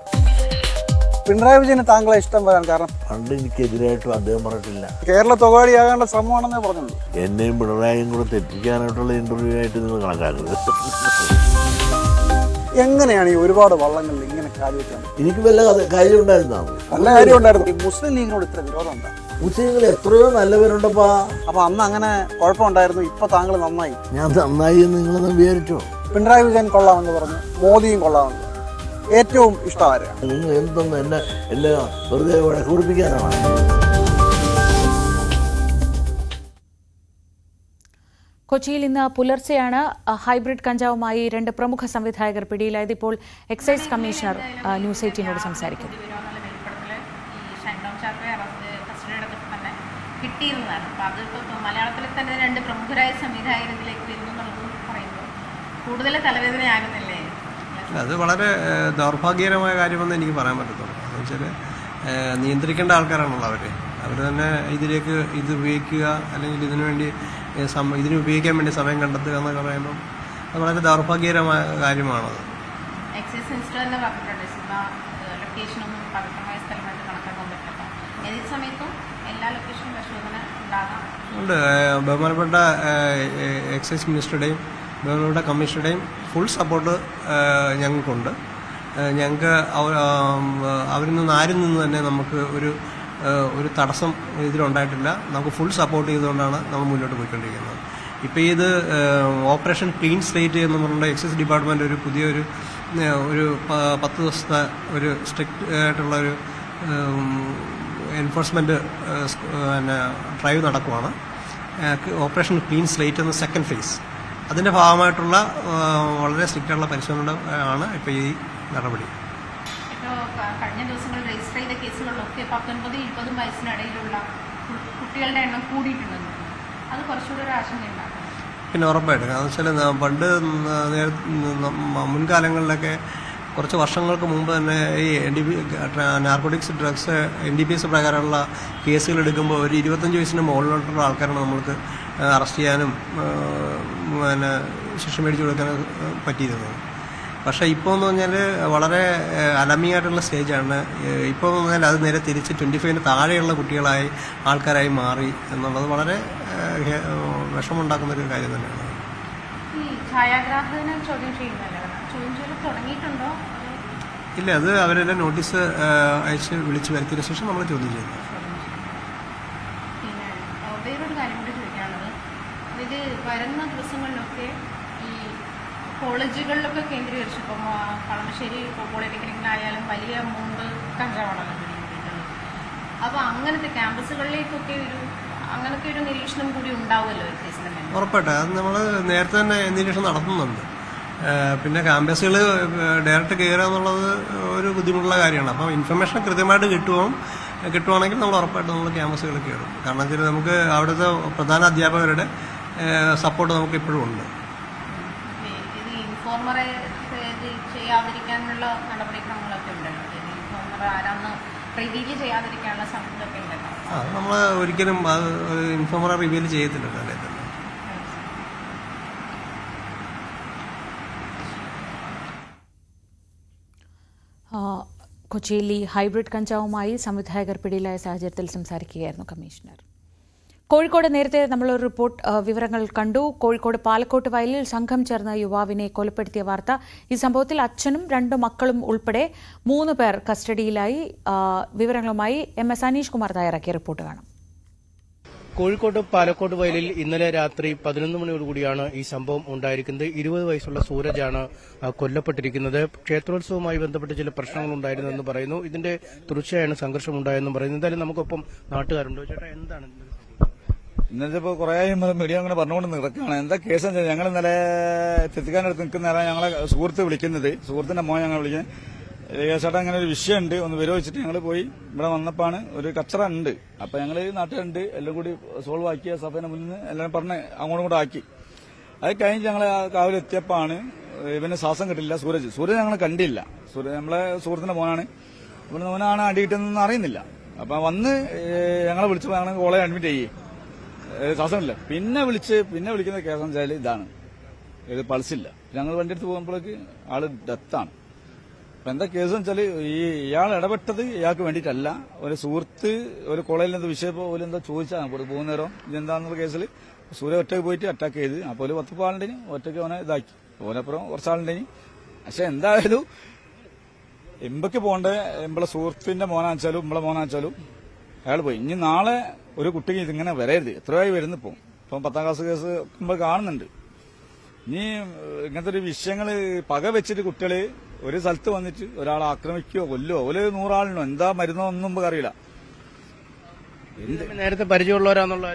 പിണറായി വിജയന് താങ്കളെ ഇഷ്ടം വരാൻ കാരണം? പണ്ട് എനിക്കെതിരായിട്ടും അദ്ദേഹം പറഞ്ഞിട്ടില്ല. കേരള തൊഗാടിയാകാനുള്ള ശ്രമമാണെന്നേ പറഞ്ഞുള്ളൂ. എന്നെയും പിണറായിയും കൂടെ തെറ്റിക്കാനായിട്ടുള്ള ഇന്റർവ്യൂ ആയിട്ട് നിങ്ങൾ കണക്കാക്കരുത്. എങ്ങനെയാണ് ഈ ഒരുപാട് വള്ളങ്ങളിൽ ഇങ്ങനെ കാര്യം? എനിക്ക് വല്ല കാര്യം ഉണ്ടായിരുന്നാണ്. നല്ല കാര്യം ഉണ്ടായിരുന്നു. മുസ്ലിം ലീഗിനോട് ഇത്ര വിരോധം എന്താ? മുസ്ലിങ്ങൾ എത്രയോ നല്ലവരുണ്ടപ്പാ. അപ്പൊ അന്ന് അങ്ങനെ കുഴപ്പമുണ്ടായിരുന്നു, ഇപ്പൊ താങ്കൾ നന്നായി. ഞാൻ നന്നായി എന്ന് നിങ്ങളൊന്ന് വിചാരിച്ചോ? പിണറായി വിജയൻ കൊള്ളാമെന്ന് പറഞ്ഞു, മോദിയും കൊള്ളാമെന്ന്. ഏറ്റവും ഇഷ്ടം ആരെയാണ്? നിങ്ങൾ എന്തൊന്നും എന്നെ വെറുതെ കുറിപ്പിക്കാനാണ്. കൊച്ചിയിൽ ഇന്ന് പുലർച്ചെയാണ് ഹൈബ്രിഡ് കഞ്ചാവുമായി 2 പ്രമുഖ സംവിധായകർ പിടിയിലായത്. ഇപ്പോൾ എക്സൈസ് കമ്മീഷണർ ന്യൂസ് 18നോട് സംസാരിക്കും. കിട്ടിയിരുന്നതാണ്. അപ്പോൾ അതിപ്പോൾ മലയാളത്തിൽ തന്നെ 2 പ്രമുഖരായ സംവിധായകർ ഇതിലേക്ക് വരുന്നു എന്നുള്ളത് പറയുമ്പോൾ കൂടുതൽ തലവേദനയാകുന്നില്ലേ? അത് വളരെ ദൗർഭാഗ്യകരമായ കാര്യമെന്ന് എനിക്ക് പറയാൻ പറ്റത്തുള്ളൂ. എന്ന് വെച്ചാൽ നിയന്ത്രിക്കേണ്ട ആൾക്കാരാണല്ലോ അവർ തന്നെ ഇതിലേക്ക് ഇത് ഉപയോഗിക്കുക അല്ലെങ്കിൽ ഇതിനുവേണ്ടി ഇതിന് ഉപയോഗിക്കാൻ വേണ്ടി സമയം കണ്ടെത്തുക എന്നൊക്കെ പറയുമ്പം അത് വളരെ ദൗർഭാഗ്യകരമായ കാര്യമാണത്. എക്സൈസ് മിനിസ്റ്റർ തന്നെ പറഞ്ഞിട്ടുണ്ട്, സിനിമ ലൊക്കേഷനൊന്നും പവിത്രമായ സ്ഥലമായിട്ട് കണക്കാക്കാൻ പറ്റില്ല. ഏത് സമയത്തും എല്ലാ ലൊക്കേഷനും പരിശോധന ഉണ്ടാകാം. ഉണ്ട്. ബഹുമാനപ്പെട്ട എക്സൈസ് മിനിസ്റ്ററുടെയും ബഹുമാനപ്പെട്ട കമ്മീഷണറുടെയും ഫുൾ സപ്പോർട്ട് ഞങ്ങൾക്കുണ്ട്. ഞങ്ങൾക്ക് അവരിൽ നിന്ന് ആരിൽ നിന്ന് തന്നെ നമുക്ക് ഒരു തടസ്സം ഇതിലുണ്ടായിട്ടില്ല. നമുക്ക് ഫുൾ സപ്പോർട്ട് ചെയ്തുകൊണ്ടാണ് നമ്മൾ മുന്നോട്ട് പോയിക്കൊണ്ടിരിക്കുന്നത്. ഇപ്പോൾ ഇത് ഓപ്പറേഷൻ ക്ലീൻ സ്ലേറ്റ് എന്ന് പറഞ്ഞ എക്സൈസ് ഡിപ്പാർട്ട്മെൻറ്റ് ഒരു പുതിയൊരു 10 ദിവസത്തെ ഒരു സ്ട്രിക്റ്റ് ആയിട്ടുള്ള ഒരു എൻഫോഴ്സ്മെൻറ്റ് ഡ്രൈവ് നടക്കുവാണ്. ഓപ്പറേഷൻ ക്ലീൻ സ്ലേറ്റ് എന്ന സെക്കൻഡ് ഫേസ്. അതിൻ്റെ ഭാഗമായിട്ടുള്ള വളരെ സ്ട്രിക്റ്റായിട്ടുള്ള പരിശോധന ആണ് ഇപ്പോൾ ഈ നടപടി. കഴിഞ്ഞ ദിവസങ്ങളിൽ രജിസ്റ്റർ ചെയ്ത കേസുകളിലൊക്കെ 19-20 വയസ്സിനിടയിലുള്ള കുട്ടികളുടെ എണ്ണം കൂടിയിട്ടുണ്ടെന്ന്. അത് കുറച്ചുകൂടി ഒരു ആശങ്കയുണ്ടാകും. പിന്നെ ഉറപ്പായിട്ടും. കാരണം വെച്ചാൽ പണ്ട് മുൻകാലങ്ങളിലൊക്കെ കുറച്ച് വർഷങ്ങൾക്ക് മുമ്പ് തന്നെ ഈ നാർക്കോട്ടിക്സ് ഡ്രഗ്സ് NDPS പ്രകാരമുള്ള കേസുകൾ എടുക്കുമ്പോൾ ഒരു 25 വയസ്സിന് മുകളിലോട്ടുള്ള ആൾക്കാരാണ് നമ്മൾക്ക് അറസ്റ്റ് ചെയ്യാനും പിന്നെ ശിക്ഷ മേടിച്ചു കൊടുക്കാനും പറ്റിയിരുന്നത്. പക്ഷേ ഇപ്പോൾ എന്ന് പറഞ്ഞാൽ വളരെ അലർമിംഗ് ആയിട്ടുള്ള സ്റ്റേജാണ്. ഇപ്പോൾ എന്ന് പറഞ്ഞാൽ അത് നേരെ തിരിച്ച് 25-ന് താഴെയുള്ള ആൾക്കാരായി മാറി എന്നുള്ളത് വളരെ വിഷമമുണ്ടാക്കുന്നൊരു കാര്യം തന്നെയാണ്. ഇല്ല, അത് അവരെല്ലാം നോട്ടീസ് അയച്ച് വിളിച്ച് വരുത്തിയതിനു ശേഷം നമ്മൾ ചോദ്യം ചെയ്യുന്നു. പിന്നെ വേറൊരു കാര്യം കൂടി ചോദിക്കാനുള്ളത്, ഇത് വരുന്ന ദിവസങ്ങളിലൊക്കെ ഈ കോളേജുകളിലൊക്കെ കേന്ദ്രീകരിച്ച് ഇപ്പം കളമശ്ശേരി പോളിടെക്നിക്കിലായാലും വലിയ എമൗണ്ട് കഞ്ചാവാണല്ലോ പിടികൂടിയിട്ടുള്ളത്. അപ്പോൾ അങ്ങനത്തെ ക്യാമ്പസുകളിലേക്കൊക്കെ അങ്ങനത്തെ ഒരു നിരീക്ഷണം കൂടി ഉണ്ടാവുമല്ലോ ഒരു കേസിന്റെ മേലെ? ഉറപ്പായിട്ട്. അത് നമ്മൾ നേരത്തെ തന്നെ നിരീക്ഷണം നടത്തുന്നുണ്ട്. പിന്നെ ക്യാമ്പസുകൾ ഡയറക്റ്റ് കയറുക എന്നുള്ളത് ഒരു ബുദ്ധിമുട്ടുള്ള കാര്യമാണ്. അപ്പം ഇൻഫർമേഷൻ കൃത്യമായിട്ട് കിട്ടുവാണെങ്കിൽ നമ്മൾ ഉറപ്പായിട്ട് നമ്മൾ ക്യാമ്പസുകളിൽ കയറും. കാരണം വെച്ചാൽ നമുക്ക് അവിടുത്തെ പ്രധാന അധ്യാപകരുടെ സപ്പോർട്ട് നമുക്ക് ഇപ്പോഴും ഉണ്ട്. ഇത് ഇൻഫോർമറെ ചെയ്യാതിരിക്കാനുള്ള നടപടിക്രമങ്ങളൊക്കെ ഉണ്ടല്ലോ. ഇൻഫോർമർ ആരാന്ന് റിവീൽ ചെയ്യാതിരിക്കാനുള്ള സംഭവമൊക്കെ ഉണ്ടല്ലോ. അത് നമ്മൾ ഒരിക്കലും ഇൻഫോർമറെ റിവീൽ ചെയ്യത്തില്ലല്ലോ അല്ലേ തന്നെ. കൊച്ചിയിൽ ഈ ഹൈബ്രിഡ് കഞ്ചാവുമായി സംവിധായകർ പിടിയിലായ സാഹചര്യത്തിൽ സംസാരിക്കുകയായിരുന്നു കമ്മീഷണർ. കോഴിക്കോട് നേരത്തെ നമ്മളൊരു റിപ്പോർട്ട് വിവരങ്ങൾ കണ്ടു. കോഴിക്കോട് പാലക്കോട്ട് വയലിൽ സംഘം ചേർന്ന യുവാവിനെ കൊലപ്പെടുത്തിയ വാർത്ത. ഈ സംഭവത്തിൽ അച്ഛനും 2 മക്കളും ഉൾപ്പെടെ 3 പേർ കസ്റ്റഡിയിലായി. വിവരങ്ങളുമായി MS അനീഷ് കുമാർ തയ്യാറാക്കിയ റിപ്പോർട്ട് കാണാം. കോഴിക്കോട് പാലക്കോട് വയലിൽ ഇന്നലെ രാത്രി 11 മണിയോടുകൂടിയാണ് ഈ സംഭവം ഉണ്ടായിരിക്കുന്നത്. 20 വയസ്സുള്ള സൂരജാണ് കൊല്ലപ്പെട്ടിരിക്കുന്നത്. ക്ഷേത്രോത്സവവുമായി ബന്ധപ്പെട്ട് ചില പ്രശ്നങ്ങൾ ഉണ്ടായിരുന്നെന്ന് പറയുന്നു. ഇതിന്റെ തുടർച്ചയായാണ് സംഘർഷം ഉണ്ടായെന്നും പറയുന്നു. എന്തായാലും നമുക്കൊപ്പം നാട്ടുകാരുണ്ടോ? ചേട്ടാ, എന്താണ് ഇന്നത്തെ ഇപ്പോൾ കുറേ മീഡിയ അങ്ങനെ പറഞ്ഞുകൊണ്ട് നിൽക്കുകയാണ്. എന്താ കേസ്? ഞങ്ങൾ ഇന്നലെ തെറ്റിക്കാനടുത്ത് നിൽക്കുന്ന ഞങ്ങളെ സുഹൃത്ത് വിളിക്കുന്നത്, സുഹൃത്തിന്റെ മോൻ ഞങ്ങൾ വിളിക്കുന്നത്, ചേട്ടാ ഇങ്ങനെ ഒരു വിഷയമുണ്ട്, ഒന്ന് വിരോധിച്ചിട്ട് ഞങ്ങൾ പോയി ഇവിടെ വന്നപ്പോഴാണ് ഒരു കച്ചറ ഉണ്ട്. അപ്പൊ ഞങ്ങൾ നാട്ടിലുണ്ട് എല്ലാം കൂടി സോൾവ് ആക്കിയ സഭേനെ മുന്നിൽ എല്ലാം പറഞ്ഞ് അങ്ങോട്ടും കൂടെ ആക്കി. അത് കഴിഞ്ഞ് ഞങ്ങൾ കാവിലെ എത്തിയപ്പോഴാണ് ഇവന് ശ്വാസം കിട്ടില്ല. സൂരജ് ഞങ്ങൾ കണ്ടില്ല. നമ്മളെ സുഹൃത്തിന്റെ മോനാണ്. ഇവിടുന്ന് മോനാണ് അടി കിട്ടുന്നതെന്ന് അറിയുന്നില്ല. അപ്പൊ വന്ന് ഞങ്ങളെ വിളിച്ചപ്പോൾ ഞങ്ങൾ കോളേജ് അഡ്മിറ്റ് ചെയ്യേ. ശ്വാസമില്ല. പിന്നെ വിളിക്കുന്ന കേസ് വെച്ചാൽ ഇതാണ്, ഇത് പൾസില്ല. ഞങ്ങൾ വണ്ടി എടുത്ത് പോകുമ്പോഴേക്ക് ആള് ഡെത്താണ്. അപ്പൊ എന്താ കേസ് വെച്ചാൽ ഇയാൾ ഇടപെട്ടത് ഇയാൾക്ക് വേണ്ടിയിട്ടല്ല. ഒരു സുഹൃത്ത് ഒരു കോളേജിൽ എന്തോ വിഷയം പോലെ എന്തോ ചോദിച്ചാണ് പോകുന്നേരം ഇതെന്താന്നുള്ള കേസിൽ സൂര്യ ഒറ്റയ്ക്ക് പോയിട്ട് അറ്റാക്ക് ചെയ്ത്. അപ്പോൾ 10 ആളുണ്ടേന് ഒറ്റയ്ക്ക് അവനെ ഇതാക്കി. ഓനപ്പുറം കുറച്ചാളുണ്ടേന്. പക്ഷെ എന്തായാലും എമ്പക്ക് പോകേണ്ട നമ്മളെ സുഹൃത്തിന്റെ മോനാച്ചാലും നമ്മളെ മോനാച്ചാലും അയാൾ പോയി. ഇനി നാളെ ഒരു കുട്ടിക്ക് ഇതിങ്ങനെ വരരുത്. എത്രയായി വരുന്നിപ്പം 10ാം ക്ലാസ് കേസ് നമ്മൾ കാണുന്നുണ്ട്. ഇനി ഇങ്ങനത്തെ ഒരു വിഷയങ്ങൾ പക വെച്ചിട്ട് കുട്ടികള് ഒരു സ്ഥലത്ത് വന്നിട്ട് ഒരാളെ ആക്രമിക്കുകയോ കൊല്ലോ ഒരു 100 ആളിനോ എന്താ മരുന്നോ ഒന്നും നമുക്ക് അറിയില്ല. നേരത്തെ പരിചയമുള്ളവരാന്നുള്ള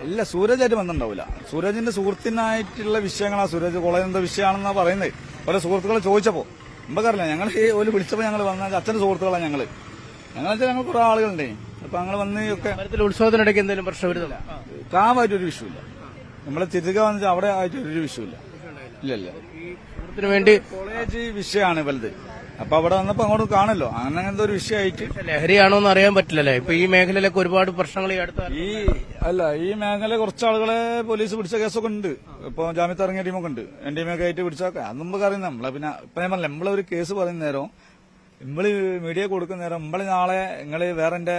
ഇല്ല, സൂരജായിട്ട് ബന്ധമുണ്ടാവില്ല. സൂരജിന്റെ സുഹൃത്തിനായിട്ടുള്ള വിഷയങ്ങളാ. സൂരജ് കോളേജിന്റെ വിഷയമാണെന്നാ പറയുന്നത്. ഓരോ സുഹൃത്തുക്കളെ ചോദിച്ചപ്പോ നമുക്കറിയില്ല. ഞങ്ങൾ ഒരു വിളിച്ചപ്പോൾ ഞങ്ങൾ വന്നാൽ അച്ഛന്റെ സുഹൃത്തുക്കളാണ് ഞങ്ങൾ കുറെ ആളുകളുണ്ടേ. അപ്പൊ ഞങ്ങൾ വന്ന് ഒക്കെ ഉത്സവത്തിനിടയ്ക്ക് എന്തെങ്കിലും പ്രശ്നം വരുന്നില്ല. കാമായിട്ടൊരു വിഷയമില്ല. നമ്മളെ തിരുക വന്നിട്ട് അവിടെ ആയിട്ടൊരു വിഷയമില്ല. ഇല്ലല്ല, വേണ്ടി കോളേജ് വിഷയമാണ് വലുത്. അപ്പൊ അവിടെ വന്നപ്പോ അങ്ങോട്ട് കാണല്ലോ. അങ്ങനത്തെ ഒരു വിഷയമായിട്ട് ലഹരിയാണോ എന്ന് അറിയാൻ പറ്റില്ലല്ലേ. ഇപ്പൊ ഈ മേഖലയിലൊക്കെ ഒരുപാട് പ്രശ്നങ്ങൾ ഈ മേഖല കുറച്ച് ആളുകളെ പോലീസ് പിടിച്ച കേസൊക്കെ ഉണ്ട്. ഇപ്പൊ ജാമ്യത്ത് ഇറങ്ങിയ ടീമൊക്കെ ഉണ്ട്. NDMA ആയിട്ട് പിടിച്ചൊക്കെ അത് നമുക്ക് അറിയുന്ന നമ്മളെ. പിന്നെ ഇപ്പൊ ഞാൻ പറഞ്ഞില്ല, നമ്മളൊരു കേസ് പറയുന്ന നേരം നമ്മള് മീഡിയ കൊടുക്കുന്ന നേരം നമ്മള് നാളെ നിങ്ങള് വേറെ എന്റെ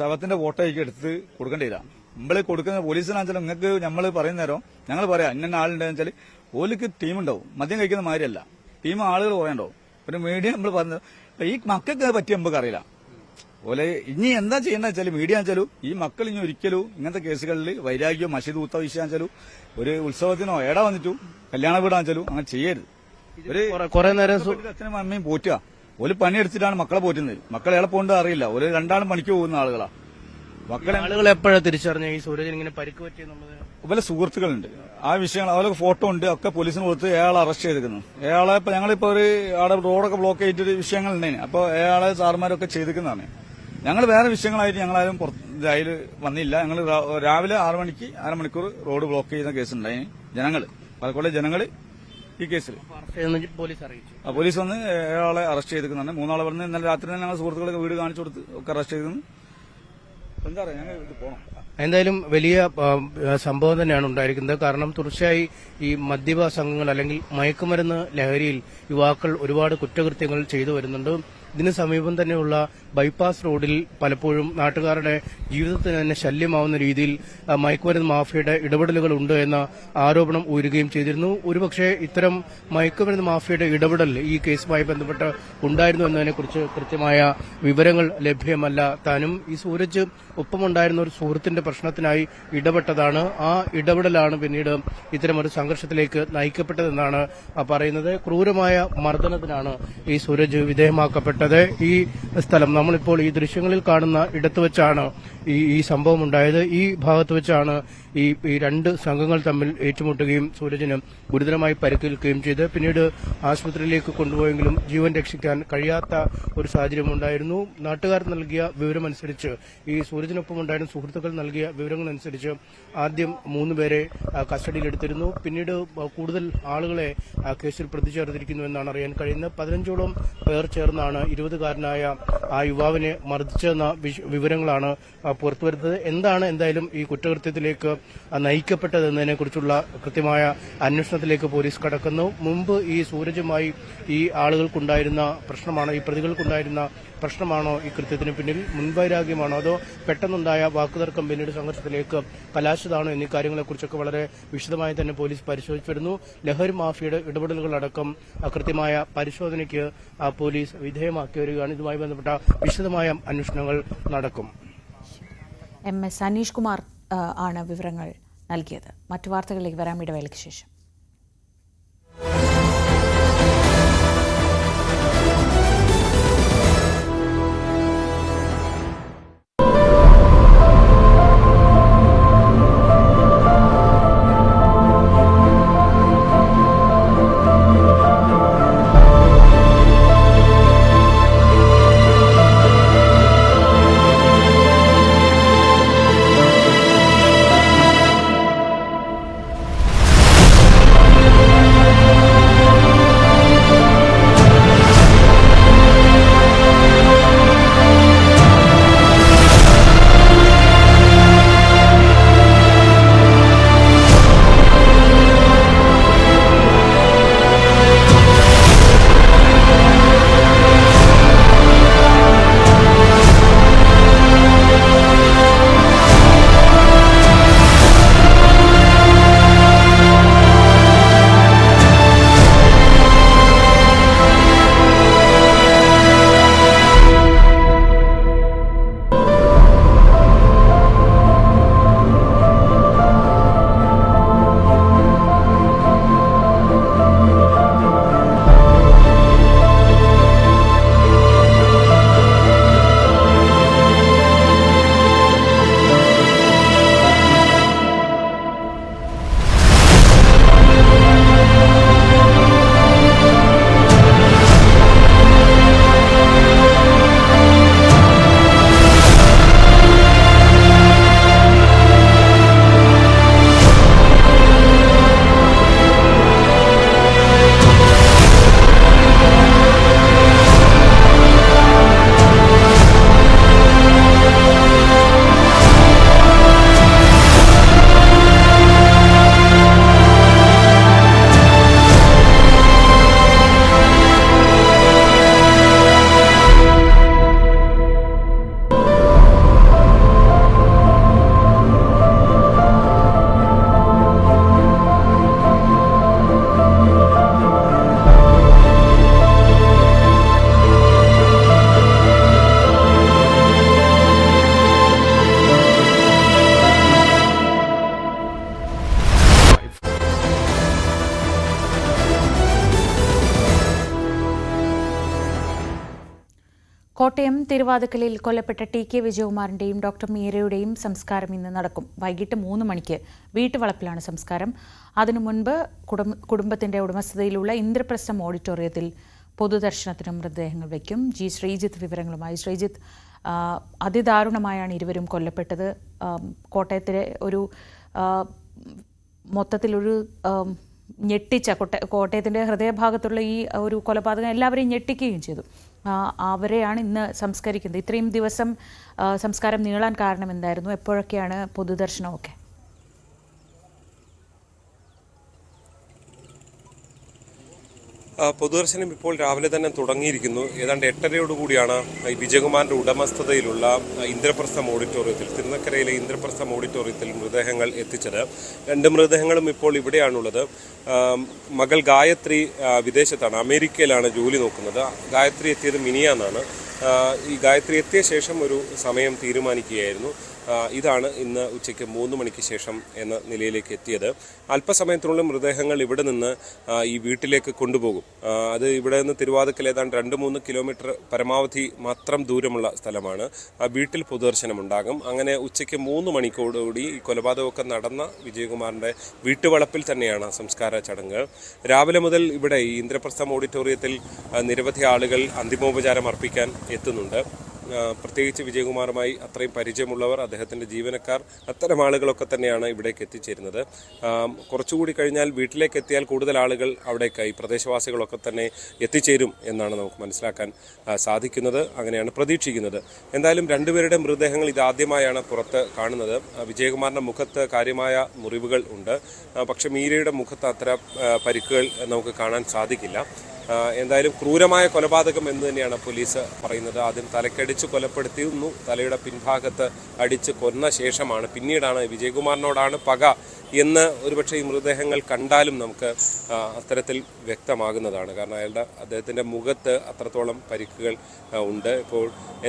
ശവത്തിന്റെ ഫോട്ടോ ആയിരിക്കും എടുത്ത് കൊടുക്കേണ്ടില്ല. നമ്മള് കൊടുക്കുന്ന പോലീസിനാണെച്ചാലും നിങ്ങൾക്ക് നമ്മൾ പറയുന്ന നേരം ഞങ്ങൾ പറയാം ഇന്ന ആളുണ്ടെന്ന് വെച്ചാൽ ഓലിക്ക് ടീമുണ്ടാവും. മദ്യം കഴിക്കുന്ന മാതിരിയല്ല, ടീം ആളുകൾ കുറേ ഉണ്ടാവും. ഒരു മീഡിയ നമ്മൾ പറഞ്ഞത് ഈ മക്കൾക്ക് പറ്റി നമുക്ക് അറിയില്ല. ഓലെ ഇനി എന്താ ചെയ്യേണ്ട വെച്ചാൽ മീഡിയ വെച്ചാലും ഈ മക്കൾ ഇനി ഒരിക്കലും ഇങ്ങനത്തെ കേസുകളിൽ വൈരാഗ്യോ മഷീദ് ഊത്ത വിഷയം വെച്ചാലും ഒരു ഉത്സവത്തിനോ ഏടാ വന്നിട്ടു കല്യാണ വീടാണെച്ചാലും അങ്ങനെ ചെയ്യരുത്. ഒരു കുറെ നേരം അച്ഛനും അമ്മയും പോറ്റുക. ഒരു പണിയെടുത്തിട്ടാണ് മക്കളെ പോറ്റുന്നത്. മക്കളെ എവിടെ പോകേണ്ടത് അറിയില്ല. ഒരു 2 പണിക്ക് പോകുന്ന ആളുകളാ. ആളുകൾ എപ്പോഴാണ് തിരിച്ചറിഞ്ഞ ഈ സൂരജിന് ഇങ്ങനെ പരിക്ക് പറ്റിയെന്നുള്ളത്? പല സുഹൃത്തുക്കളുണ്ട്. ആ വിഷയങ്ങൾ അവരൊക്കെ ഫോട്ടോ ഉണ്ട്. ഒക്കെ പോലീസിന് കൊടുത്ത് അയാളെ അറസ്റ്റ് ചെയ്തിരിക്കുന്നു. അയാളെ ഇപ്പൊ ഞങ്ങളിപ്പോ അവിടെ റോഡൊക്കെ ബ്ലോക്ക് ചെയ്തിട്ട് വിഷയങ്ങൾ ഉണ്ടായിരുന്നു. അപ്പോൾ അയാളെ സാർമാരൊക്കെ ചെയ്തിരിക്കുന്നതാണ്. ഞങ്ങൾ വേറെ വിഷയങ്ങളായിട്ട് ഞങ്ങളാരും അതിൽ വന്നില്ല. ഞങ്ങൾ രാവിലെ 6 മണിക്ക് അരമണിക്കൂർ റോഡ് ബ്ലോക്ക് ചെയ്യുന്ന കേസുണ്ടായി. പാലക്കാട് ജനങ്ങൾ ഈ കേസിൽ പോലീസ് വന്ന് അയാളെ അറസ്റ്റ് ചെയ്തിരിക്കുന്നതാണ്. 3 ആളെ പറഞ്ഞ് ഇന്നലെ രാത്രി തന്നെ ഞങ്ങൾ സുഹൃത്തുക്കളൊക്കെ വീട് കാണിച്ചു കൊടുത്ത് ഒക്കെ അറസ്റ്റ് ചെയ്തിരുന്നു. എന്താ പറയാ, ഞങ്ങൾ ഇത് പോകണം. എന്തായാലും വലിയ സംഭവം തന്നെയാണ് ഉണ്ടായിരിക്കുന്നത്. കാരണം തുടർച്ചയായി ഈ മദ്യപ സംഘങ്ങൾ അല്ലെങ്കിൽ മയക്കുമരുന്ന് ലഹരിയിൽ യുവാക്കൾ ഒരുപാട് കുറ്റകൃത്യങ്ങൾ ചെയ്തു വരുന്നുണ്ട്. ഇതിന് സമീപം തന്നെയുള്ള ബൈപ്പാസ് റോഡിൽ പലപ്പോഴും നാട്ടുകാരുടെ ജീവിതത്തിന് തന്നെ ശല്യമാവുന്ന രീതിയിൽ മയക്കുമരുന്ന് മാഫിയയുടെ ഇടപെടലുകൾ ഉണ്ട് എന്ന ആരോപണം ഉയരുകയും ചെയ്തിരുന്നു. ഒരുപക്ഷെ ഇത്തരം മയക്കുമരുന്ന് മാഫിയയുടെ ഇടപെടൽ ഈ കേസുമായി ബന്ധപ്പെട്ട് ഉണ്ടായിരുന്നു എന്നതിനെക്കുറിച്ച് കൃത്യമായ വിവരങ്ങൾ ലഭ്യമല്ല. താനും ഈ സൂരജ് ഒപ്പമുണ്ടായിരുന്ന ഒരു സുഹൃത്തിന്റെ പ്രശ്നത്തിനായി ഇടപെട്ടതാണ്. ആ ഇടപെടലാണ് പിന്നീട് ഇത്തരമൊരു സംഘർഷത്തിലേക്ക് നയിക്കപ്പെട്ടതെന്നാണ് പറയുന്നത്. ക്രൂരമായ മർദ്ദനത്തിനാണ് ഈ സൂരജ് വിധേയമാക്കപ്പെട്ടത്. ഈ സ്ഥലം നമ്മളിപ്പോൾ ഈ ദൃശ്യങ്ങളിൽ കാണുന്ന ഇടത്ത് വെച്ചാണ് ഈ സംഭവം ഉണ്ടായത്. ഈ ഭാഗത്ത് വെച്ചാണ് ഈ 2 സംഘങ്ങൾ തമ്മിൽ ഏറ്റുമുട്ടുകയും സൂരജിന് ഗുരുതരമായി പരിക്കേൽക്കുകയും ചെയ്ത് പിന്നീട് ആശുപത്രിയിലേക്ക് കൊണ്ടുപോയെങ്കിലും ജീവൻ രക്ഷിക്കാൻ കഴിയാത്ത ഒരു സാഹചര്യം ഉണ്ടായിരുന്നു. നാട്ടുകാർ നൽകിയ വിവരമനുസരിച്ച് ഈ സൂരജിനൊപ്പം ഉണ്ടായിരുന്ന സുഹൃത്തുക്കൾ നൽകിയ വിവരങ്ങളനുസരിച്ച് ആദ്യം 3 പേരെ കസ്റ്റഡിയിലെടുത്തിരുന്നു. പിന്നീട് കൂടുതൽ ആളുകളെ കേസിൽ പ്രതി ചേർത്തിരിക്കുന്നു എന്നാണ് അറിയാൻ കഴിയുന്നത്. 15ഓളം പേർ ചേർന്നാണ് 20കാരനായ ആ യുവാവിനെ മർദ്ദിച്ചെന്ന വിവരങ്ങളാണ് പുറത്തുവരുന്നത്. എന്താണ് എന്തായാലും ഈ കുറ്റകൃത്യത്തിലേക്ക് നയിക്കപ്പെട്ടതെന്നതിനെക്കുറിച്ചുള്ള കൃത്യമായ അന്വേഷണത്തിലേക്ക് പോലീസ് കടക്കുന്നു. മുമ്പ് ഈ സൂരജുമായി ഈ ആളുകൾക്കുണ്ടായിരുന്ന പ്രശ്നമാണോ, ഈ പ്രതികൾക്കുണ്ടായിരുന്ന പ്രശ്നമാണോ ഈ കൃത്യത്തിന് പിന്നിൽ? മുൻവൈരാഗ്യമാണോ, അതോ പെട്ടെന്നുണ്ടായ വാക്കുതർക്കം പിന്നീട് സംഘർഷത്തിലേക്ക് കലാശിതാണോ എന്നീ കാര്യങ്ങളെക്കുറിച്ചൊക്കെ വളരെ വിശദമായി തന്നെ പോലീസ് പരിശോധിച്ചു വരുന്നു. ലഹരി മാഫിയയുടെ ഇടപെടലുകളടക്കം കൃത്യമായ പരിശോധനയ്ക്ക് പോലീസ് വിധേയമാക്കി വരികയാണ്. ഇതുമായി ബന്ധപ്പെട്ട വിശദമായ അന്വേഷണങ്ങൾ നടക്കും. MS അനീഷ് കുമാർ ആണ് വിവരങ്ങൾ നൽകിയത്. മറ്റു വാർത്തകളിലേക്ക് വരാം ഇടവേളയ്ക്ക് ശേഷം. കോട്ടയം തിരുവാതുക്കലിൽ കൊല്ലപ്പെട്ട ടി.കെ. വിജയകുമാറിന്റെയും ഡോക്ടർ മീരയുടെയും സംസ്കാരം ഇന്ന് നടക്കും. വൈകിട്ട് 3 മണിക്ക് വീട്ടുവളപ്പിലാണ് സംസ്കാരം. അതിനു മുൻപ് കുടുംബത്തിന്റെ ഉടമസ്ഥതയിലുള്ള ഇന്ദ്രപ്രസ്ഥം ഓഡിറ്റോറിയത്തിൽ പൊതുദർശനത്തിന് മൃതദേഹങ്ങൾ വയ്ക്കും. ജി ശ്രീജിത്ത് വിവരങ്ങളുമായി. ശ്രീജിത്ത്, അതിദാരുണമായാണ് ഇരുവരും കൊല്ലപ്പെട്ടത്. കോട്ടയത്തിലെ ഒരു മൊത്തത്തിലൊരു ഞെട്ടിച്ച കോട്ടയത്തിൻ്റെ ഹൃദയഭാഗത്തുള്ള ഈ ഒരു കൊലപാതകം എല്ലാവരെയും ഞെട്ടിക്കുകയും ചെയ്തു. അവരെയാണ് ഇന്ന് സംസ്കരിക്കുന്നത്. ഇത്രയും ദിവസം സംസ്കാരം നീളാൻ കാരണം എന്തായിരുന്നു? എപ്പോഴൊക്കെയാണ് പൊതുദർശനമൊക്കെ? പൊതുദർശനം ഇപ്പോൾ രാവിലെ തന്നെ തുടങ്ങിയിരിക്കുന്നു. ഏതാണ്ട് 8:30യോടുകൂടിയാണ് ഈ വിജയകുമാറിന്റെ ഉടമസ്ഥതയിലുള്ള ഇന്ദ്രപ്രസ്ഥം ഓഡിറ്റോറിയത്തിൽ, തിരുനക്കരയിലെ ഇന്ദ്രപ്രസ്ഥം ഓഡിറ്റോറിയത്തിൽ മൃതദേഹങ്ങൾ എത്തിച്ചത്. 2 മൃതദേഹങ്ങളും ഇപ്പോൾ ഇവിടെയാണുള്ളത്. മകൾ ഗായത്രി വിദേശത്താണ്, അമേരിക്കയിലാണ് ജോലി നോക്കുന്നത്. ഗായത്രി എത്തിയത് മിനിയാന്നാണ്. ഈ ഗായത്രി എത്തിയ ശേഷം ഒരു സമയം തീരുമാനിക്കുകയായിരുന്നു. ഇതാണ് ഇന്ന് ഉച്ചയ്ക്ക് 3 മണിക്ക് ശേഷം എന്ന നിലയിലേക്ക് എത്തിയത്. അല്പസമയത്തിനുള്ളിൽ മൃതദേഹങ്ങൾ ഇവിടെ നിന്ന് ഈ വീട്ടിലേക്ക് കൊണ്ടുപോകും. അത് ഇവിടെ നിന്ന് തിരുവാതുക്കൽ ഏതാണ്ട് 2-3 കിലോമീറ്റർ പരമാവധി മാത്രം ദൂരമുള്ള സ്ഥലമാണ്. വീട്ടിൽ പൊതുദർശനമുണ്ടാകും. അങ്ങനെ ഉച്ചയ്ക്ക് 3 മണിക്കോടുകൂടി ഈ കൊലപാതകമൊക്കെ നടന്ന വിജയകുമാറിൻ്റെ വീട്ടുവളപ്പിൽ തന്നെയാണ് സംസ്കാര ചടങ്ങുകൾ. രാവിലെ മുതൽ ഇവിടെ ഈ ഇന്ദ്രപ്രസ്ഥം ഓഡിറ്റോറിയത്തിൽ നിരവധി ആളുകൾ അന്തിമോപചാരം അർപ്പിക്കാൻ എത്തുന്നുണ്ട്. പ്രത്യേകിച്ച് വിജയകുമാറുമായി അത്രയും പരിചയമുള്ളവർ, അദ്ദേഹത്തിൻ്റെ ജീവനക്കാർ, അത്തരം ആളുകളൊക്കെ തന്നെയാണ് ഇവിടേക്ക് എത്തിച്ചേരുന്നത്. കുറച്ചുകൂടി കഴിഞ്ഞാൽ വീട്ടിലേക്ക് എത്തിയാൽ കൂടുതൽ ആളുകൾ അവിടേക്കായി പ്രദേശവാസികളൊക്കെ തന്നെ എത്തിച്ചേരും എന്നാണ് നമുക്ക് മനസ്സിലാക്കാൻ സാധിക്കുന്നത്. അങ്ങനെയാണ് പ്രതീക്ഷിക്കുന്നത്. എന്തായാലും 2 പേരുടെ മൃതദേഹങ്ങൾ ഇതാദ്യമായാണ് പുറത്ത് കാണുന്നത്. വിജയകുമാറിൻ്റെ മുഖത്ത് കാര്യമായ മുറിവുകൾ ഉണ്ട്. പക്ഷേ മീരയുടെ മുഖത്ത് അത്ര പരിക്കുകൾ നമുക്ക് കാണാൻ സാധിക്കില്ല. എന്തായാലും ക്രൂരമായ കൊലപാതകം എന്ന് തന്നെയാണ് പോലീസ് പറയുന്നത്. ആദ്യം തലക്കടിച്ച് കൊലപ്പെടുത്തിയിരുന്നു. തലയുടെ പിൻഭാഗത്ത് അടിച്ച് കൊന്ന ശേഷമാണ്, പിന്നീടാണ് വിജയകുമാറിനോടാണ് പക എന്ന് ഒരുപക്ഷെ ഈ മൃതദേഹങ്ങൾ കണ്ടാലും നമുക്ക് അത്തരത്തിൽ വ്യക്തമാകുന്നതാണ്. കാരണം അദ്ദേഹത്തിൻ്റെ മുഖത്ത് അത്രത്തോളം പരിക്കുകൾ ഉണ്ട്.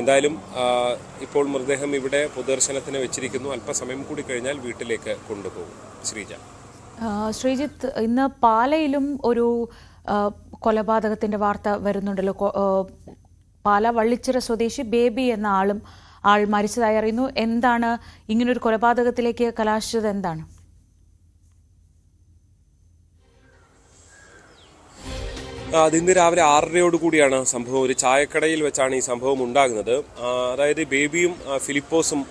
എന്തായാലും ഇപ്പോൾ മൃതദേഹം ഇവിടെ പൊതുദർശനത്തിന് വെച്ചിരിക്കുന്നു. അല്പസമയം കൂടി കഴിഞ്ഞാൽ വീട്ടിലേക്ക് കൊണ്ടുപോകും. ശ്രീജിത്ത്, ഇന്ന് പാലയിലും ഒരു കൊലപാതകത്തിന്റെ വാർത്ത വരുന്നുണ്ടല്ലോ. പാല വള്ളിച്ചിറ സ്വദേശി ബേബി എന്ന ആൾ മരിച്ചതായി അറിയുന്നു. എന്താണ് ഇങ്ങനൊരു കൊലപാതകത്തിലേക്ക് കലാശിച്ചത്? എന്താണ്? ഇന്ന് രാവിലെ 6:30യോടുകൂടിയാണ് സംഭവം. ഒരു ചായക്കടയിൽ വെച്ചാണ് ഈ സംഭവം ഉണ്ടാകുന്നത്. അതായത് ബേബിയും ഫിലിപ്പോസും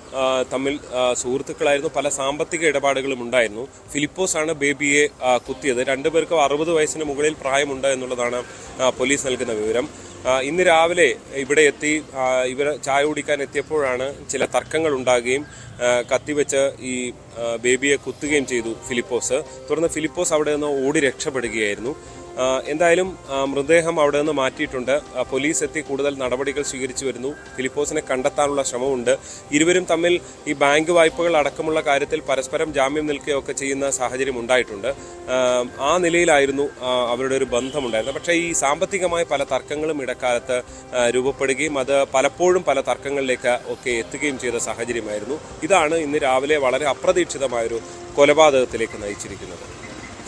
തമ്മിൽ സുഹൃത്തുക്കളായിരുന്നു. പല സാമ്പത്തിക ഇടപാടുകളും ഉണ്ടായിരുന്നു. ഫിലിപ്പോസാണ് ബേബിയെ കുത്തിയത്. 2 പേർക്കും 60 വയസ്സിന് മുകളിൽ പ്രായമുണ്ട് എന്നുള്ളതാണ് പോലീസ് നൽകുന്ന വിവരം. ഇന്ന് രാവിലെ ഇവിടെ എത്തി ഇവർ ചായ കുടിക്കാൻ എത്തിയപ്പോഴാണ് ചില തർക്കങ്ങൾ ഉണ്ടാകുകയും കത്തിവെച്ച് ഈ ബേബിയെ കുത്തുകയും ചെയ്തു ഫിലിപ്പോസ്. തുടർന്ന് ഫിലിപ്പോസ് അവിടെ നിന്ന് ഓടി രക്ഷപ്പെടുകയായിരുന്നു. എന്തായാലും മൃതദേഹം അവിടെ നിന്ന് മാറ്റിയിട്ടുണ്ട്. പോലീസ് എത്തി കൂടുതൽ നടപടികൾ സ്വീകരിച്ചു വരുന്നു. ഫിലിപ്പോസിനെ കണ്ടെത്താനുള്ള ശ്രമമുണ്ട്. ഇരുവരും തമ്മിൽ ഈ ബാങ്ക് വായ്പകൾ അടക്കമുള്ള കാര്യത്തിൽ പരസ്പരം ജാമ്യം നിൽക്കുകയൊക്കെ ചെയ്യുന്ന സാഹചര്യം ഉണ്ടായിട്ടുണ്ട്. ആ നിലയിലായിരുന്നു അവരുടെ ഒരു ബന്ധമുണ്ടായിരുന്നത്. പക്ഷേ ഈ സാമ്പത്തികമായ പല തർക്കങ്ങളും ഇടക്കാലത്ത് രൂപപ്പെടുകയും അത് പലപ്പോഴും പല തർക്കങ്ങളിലേക്ക് ഒക്കെ എത്തുകയും ചെയ്ത സാഹചര്യമായിരുന്നു. ഇതാണ് ഇന്ന് രാവിലെ വളരെ അപ്രതീക്ഷിതമായൊരു കൊലപാതകത്തിലേക്ക് നയിച്ചിരിക്കുന്നത്.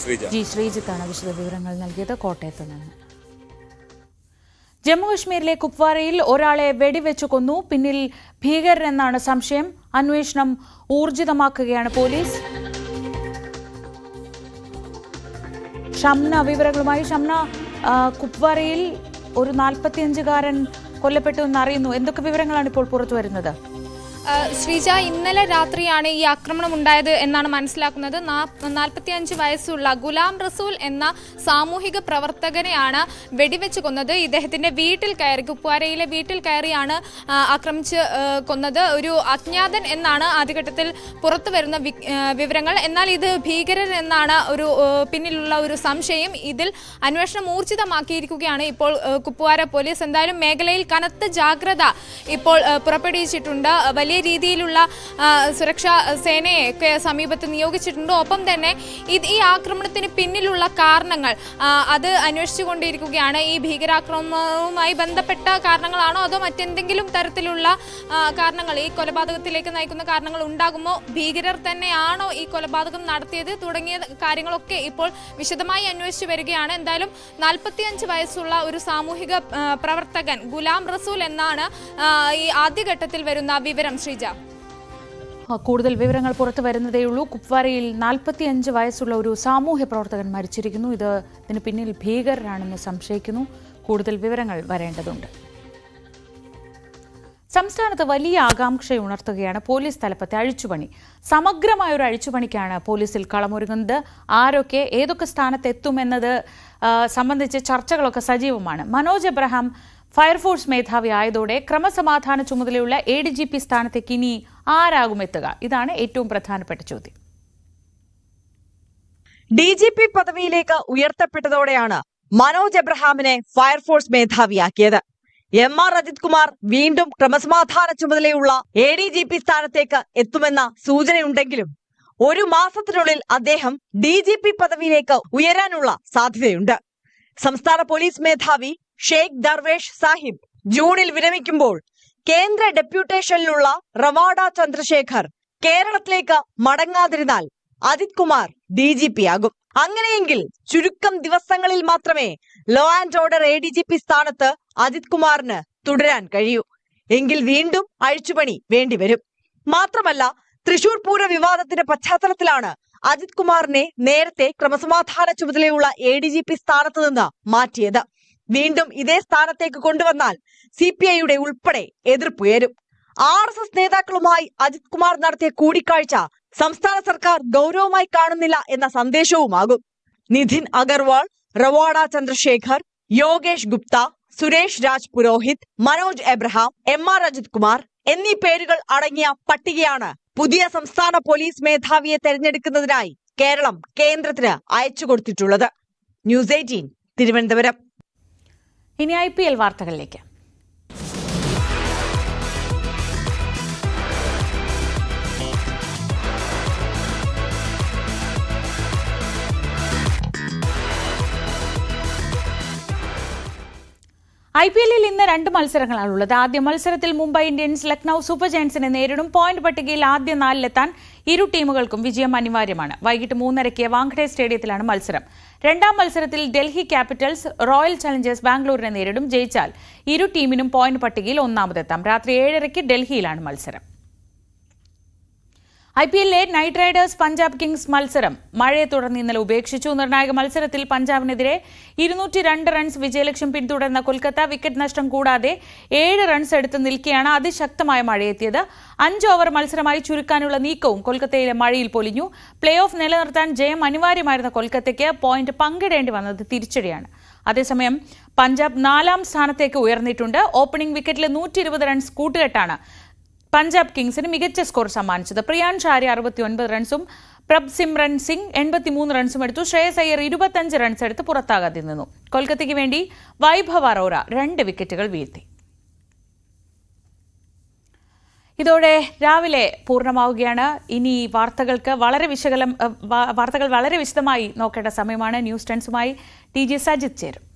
ശ്രീജിത്താണ് വിശദ വിവരങ്ങൾ നൽകിയത് കോട്ടയത്ത് നിന്ന്. ജമ്മുകശ്മീരിലെ കുപ്വാരയിൽ ഒരാളെ വെടിവെച്ചു കൊന്നു. പിന്നിൽ ഭീകരരെന്നാണ് സംശയം. അന്വേഷണം ഊർജിതമാക്കുകയാണ് പോലീസ്. ഷംന വിവരങ്ങളുമായി. ഷംന, കുപ്വാരയിൽ ഒരു 45-കാരൻ കൊല്ലപ്പെട്ടു എന്നറിയുന്നു. എന്തൊക്കെ വിവരങ്ങളാണ് ഇപ്പോൾ പുറത്തു വരുന്നത്? ശ്രീജ, ഇന്നലെ രാത്രിയാണ് ഈ ആക്രമണം ഉണ്ടായത് എന്നാണ് മനസ്സിലാക്കുന്നത്. 45 വയസ്സുള്ള ഗുലാം റസൂൽ എന്ന സാമൂഹിക പ്രവർത്തകനെയാണ് വെടിവെച്ച് കൊന്നത്. ഇദ്ദേഹത്തിന്റെ വീട്ടിൽ കയറി, കുപ്വാരയിലെ വീട്ടിൽ കയറിയാണ് ആക്രമിച്ച് കൊന്നത്. ഒരു അജ്ഞാതൻ എന്നാണ് ആദ്യഘട്ടത്തിൽ പുറത്തു വരുന്ന വിവരങ്ങൾ. എന്നാൽ ഇത് ഭീകരർ എന്നാണ് പിന്നിലുള്ള ഒരു സംശയം. ഇതിൽ അന്വേഷണം ഊർജിതമാക്കിയിരിക്കുകയാണ് ഇപ്പോൾ കുപ്വാര പോലീസ്. എന്തായാലും മേഖലയിൽ കനത്ത ജാഗ്രത ഇപ്പോൾ പുറപ്പെടുവിച്ചിട്ടുണ്ട്. വലിയ വലിയ രീതിയിലുള്ള സുരക്ഷാ സേനയെ ഒക്കെ സമീപത്ത് നിയോഗിച്ചിട്ടുണ്ട്. ഒപ്പം തന്നെ ഈ ആക്രമണത്തിന് പിന്നിലുള്ള കാരണങ്ങൾ അത് അന്വേഷിച്ചുകൊണ്ടിരിക്കുകയാണ്. ഈ ഭീകരാക്രമണവുമായി ബന്ധപ്പെട്ട കാരണങ്ങളാണോ അതോ മറ്റെന്തെങ്കിലും തരത്തിലുള്ള കാരണങ്ങൾ, ഈ കൊലപാതകത്തിലേക്ക് നയിക്കുന്ന കാരണങ്ങൾ ഉണ്ടാകുമോ, ഭീകരർ തന്നെയാണോ ഈ കൊലപാതകം നടത്തിയത് തുടങ്ങിയ കാര്യങ്ങളൊക്കെ ഇപ്പോൾ വിശദമായി അന്വേഷിച്ചു വരികയാണ്. എന്തായാലും 45 വയസ്സുള്ള ഒരു സാമൂഹിക പ്രവർത്തകൻ ഗുലാം റസൂൽ എന്നാണ് ഈ ആദ്യഘട്ടത്തിൽ വരുന്ന വിവരം. ശ്രീജ, കൂടുതൽ വിവരങ്ങൾ പുറത്തു വരുന്നതേയുള്ളൂ. കുപ്വാരയിൽ 45 വയസ്സുള്ള ഒരു സാമൂഹ്യ പ്രവർത്തകൻ മരിച്ചിരിക്കുന്നു. ഇതിന് പിന്നിൽ ഭീകരരാണെന്ന് സംശയിക്കുന്നു. കൂടുതൽ വിവരങ്ങൾ വരേണ്ടതുണ്ട്. സംസ്ഥാനത്ത് വലിയ ആകാംക്ഷയുണർത്തുകയാണ് പോലീസ് തലപ്പത്തെ അഴിച്ചുപണി. സമഗ്രമായ ഒരു അഴിച്ചുപണിക്കാണ് പോലീസിൽ കളമൊരുങ്ങുന്നത്. ആരൊക്കെ ഏതൊക്കെ സ്ഥാനത്തെത്തുമെന്നത് സംബന്ധിച്ച് ചർച്ചകളൊക്കെ സജീവമാണ്. മനോജ് എബ്രഹാം ഫയർഫോഴ്സ് മേധാവി ആയതോടെ ക്രമസമാധാന ചുമതലയുള്ള ADGP സ്ഥാനത്തേക്ക് ഇനി ആരാകും എത്തുക? ഇതാണ് ഏറ്റവും പ്രധാനപ്പെട്ട ചോദ്യം. DGP പദവിയിലേക്ക് ഉയർത്തപ്പെട്ടതോടെയാണ് മനോജ് എബ്രഹാമിനെ ഫയർഫോഴ്സ് മേധാവിയാക്കിയത്. MR അജിത് കുമാർ വീണ്ടും ക്രമസമാധാന ചുമതലയുള്ള ADGP സ്ഥാനത്തേക്ക് എത്തുമെന്ന സൂചനയുണ്ടെങ്കിലും 1 മാസത്തിനുള്ളിൽ അദ്ദേഹം DGP പദവിയിലേക്ക് ഉയരാനുള്ള സാധ്യതയുണ്ട്. സംസ്ഥാന പോലീസ് മേധാവി ഷെയ്ഖ് ദർവേഷ് സാഹിബ് ജൂണിൽ വിരമിക്കുമ്പോൾ കേന്ദ്ര ഡെപ്യൂട്ടേഷനിലുള്ള റവാഡ ചന്ദ്രശേഖർ കേരളത്തിലേക്ക് മടങ്ങാതിരുന്നാൽ അജിത് കുമാർ DGP ആകും. അങ്ങനെയെങ്കിൽ ചുരുക്കം ദിവസങ്ങളിൽ മാത്രമേ ലോ ആൻഡ് ഓർഡർ ADGP സ്ഥാനത്ത് അജിത് കുമാറിന് തുടരാൻ കഴിയൂ. എങ്കിൽ വീണ്ടും അഴിച്ചുപണി വേണ്ടിവരും. മാത്രമല്ല, തൃശൂർ പൂര വിവാദത്തിന്റെ പശ്ചാത്തലത്തിലാണ് അജിത് കുമാറിനെ നേരത്തെ ക്രമസമാധാന ചുമതലയുള്ള ADGP സ്ഥാനത്ത് നിന്ന് മാറ്റിയത്. വീണ്ടും ഇതേ സ്ഥാനത്തേക്ക് കൊണ്ടുവന്നാൽ CPIയുടെ ഉൾപ്പെടെ എതിർപ്പുയരും. RSS നേതാക്കളുമായി അജിത് കുമാർ നടത്തിയ കൂടിക്കാഴ്ച സംസ്ഥാന സർക്കാർ ഗൗരവമായി കാണുന്നില്ല എന്ന സന്ദേശവുമാകും. നിധിൻ അഗർവാൾ, റവാഡ ചന്ദ്രശേഖർ, യോഗേഷ് ഗുപ്ത, സുരേഷ് രാജ് പുരോഹിത്, മനോജ് എബ്രഹാം, MR അജിത് കുമാർ എന്നീ പേരുകൾ അടങ്ങിയ പട്ടികയാണ് പുതിയ സംസ്ഥാന പോലീസ് മേധാവിയെ തെരഞ്ഞെടുക്കുന്നതിനായി കേരളം കേന്ദ്രത്തിന് അയച്ചുകൊടുത്തിട്ടുള്ളത്. ന്യൂസ് 18 തിരുവനന്തപുരം. ഇനി IPL വാർത്തകളിലേക്ക്. IPL-ൽ ഇന്ന് 2 മത്സരങ്ങളാണുള്ളത്. ആദ്യ മത്സരത്തിൽ മുംബൈ ഇന്ത്യൻസ് ലക്നൌ സൂപ്പർ ജയൻസിനെ നേരിടും. പോയിന്റ് പട്ടികയിൽ ആദ്യ 4-ലെത്താൻ ഇരു ടീമുകൾക്കും വിജയം അനിവാര്യമാണ്. വൈകിട്ട് 3:30 വാങ്കഡെ സ്റ്റേഡിയത്തിലാണ് മത്സരം. രണ്ടാം മത്സരത്തിൽ ഡൽഹി ക്യാപിറ്റൽസ് റോയൽ ചലഞ്ചേഴ്സ് ബാംഗ്ലൂരിനെ നേരിടും. ജയിച്ചാൽ ഇരു ടീമിനും പോയിന്റ് പട്ടികയിൽ ഒന്നാമതെത്താം. രാത്രി 7:30 ഡൽഹിയിലാണ് മത്സരം. IPL-ലെ നൈറ്റ് റൈഡേഴ്സ് പഞ്ചാബ് കിങ്സ് മത്സരം മഴയെ തുടർന്ന് ഇന്നലെ ഉപേക്ഷിച്ചു. നിർണായക മത്സരത്തിൽ പഞ്ചാബിനെതിരെ 202 റൺസ് വിജയലക്ഷ്യം പിന്തുടർന്ന കൊൽക്കത്ത വിക്കറ്റ് നഷ്ടം കൂടാതെ 7 റൺസ് എടുത്ത് നിൽക്കെയാണ് അതിശക്തമായ മഴയെത്തിയത്. 5 ഓവർ മത്സരമായി ചുരുക്കാനുള്ള നീക്കവും കൊൽക്കത്തയിലെ മഴയിൽ പൊലിഞ്ഞു. പ്ലേ ഓഫ് നിലനിർത്താൻ ജയം അനിവാര്യമായിരുന്ന കൊൽക്കത്തയ്ക്ക് പോയിന്റ് പങ്കിടേണ്ടി വന്നത് തിരിച്ചടിയാണ്. അതേസമയം പഞ്ചാബ് 4ാം സ്ഥാനത്തേക്ക് ഉയർന്നിട്ടുണ്ട്. ഓപ്പണിംഗ് വിക്കറ്റിൽ 120 റൺസ് കൂട്ടുകെട്ടാണ് പഞ്ചാബ് കിങ്സിന് മികച്ച സ്കോർ സമ്മാനിച്ചത്. പ്രിയാൻഷ് ആര്യ 69 റൺസും പ്രഭ് സിമ്രൻ സിംഗ് 83 റൺസും എടുത്തു. ശ്രേയസ് അയ്യർ 25 റൺസ് എടുത്ത് പുറത്താകാതെ നിന്നു. കൊൽക്കത്തയ്ക്ക് വേണ്ടി വൈഭവ് അറോറ 2 വിക്കറ്റുകൾ വീഴ്ത്തി. ഇതോടെ രാവിലെ പൂർണ്ണമാവുകയാണ്. ഇനി വാർത്തകൾ വളരെ വിശദമായി നോക്കേണ്ട സമയമാണ്. ന്യൂസ് 10-സുമായി TG സജിത് ചേരും.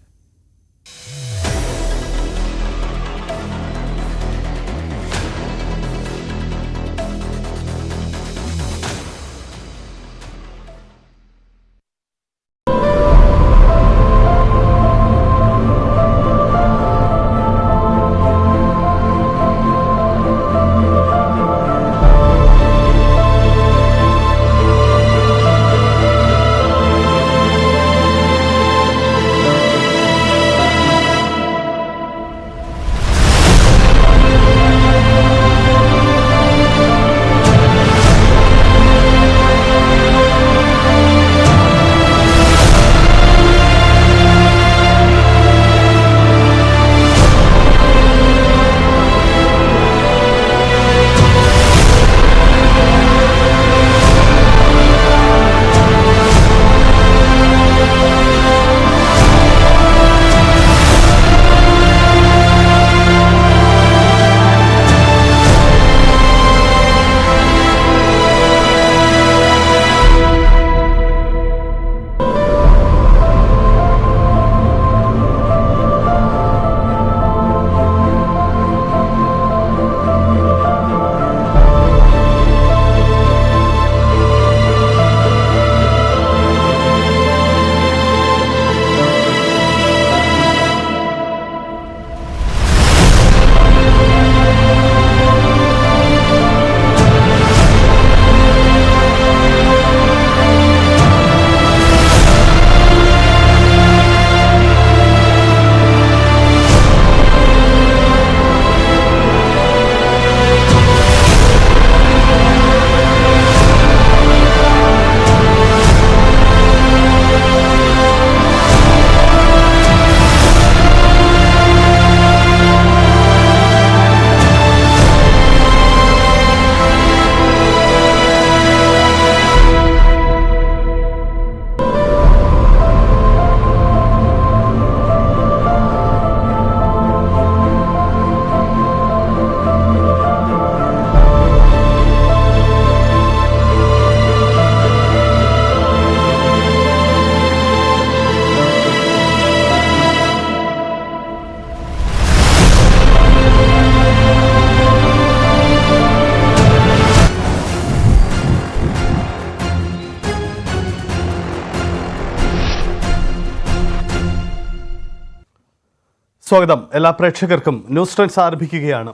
സ്വാഗതം. എല്ലാ പ്രേക്ഷകർക്കും ന്യൂസ് ട്രെൻഡ്സ് ആരംഭിക്കുകയാണ്.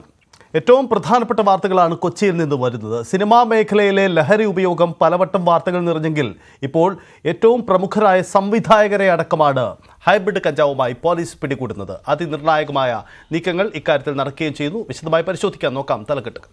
ഏറ്റവും പ്രധാനപ്പെട്ട വാർത്തകളാണ് കൊച്ചിയിൽ നിന്ന് വരുന്നത്. സിനിമാ മേഖലയിലെ ലഹരി ഉപയോഗം പലവട്ടം വാർത്തകൾ നിറഞ്ഞെങ്കിൽ ഇപ്പോൾ ഏറ്റവും പ്രമുഖരായ സംവിധായകരെ അടക്കമാണ് ഹൈബ്രിഡ് കഞ്ചാവുമായി പോലീസ് പിടികൂടുന്നത്. അതിനിർണായകമായ നീക്കങ്ങൾ ഇക്കാര്യത്തിൽ നടക്കുകയും ചെയ്യുന്നു. വിശദമായി പരിശോധിക്കാൻ നോക്കാം തലക്കെട്ടുകൾ.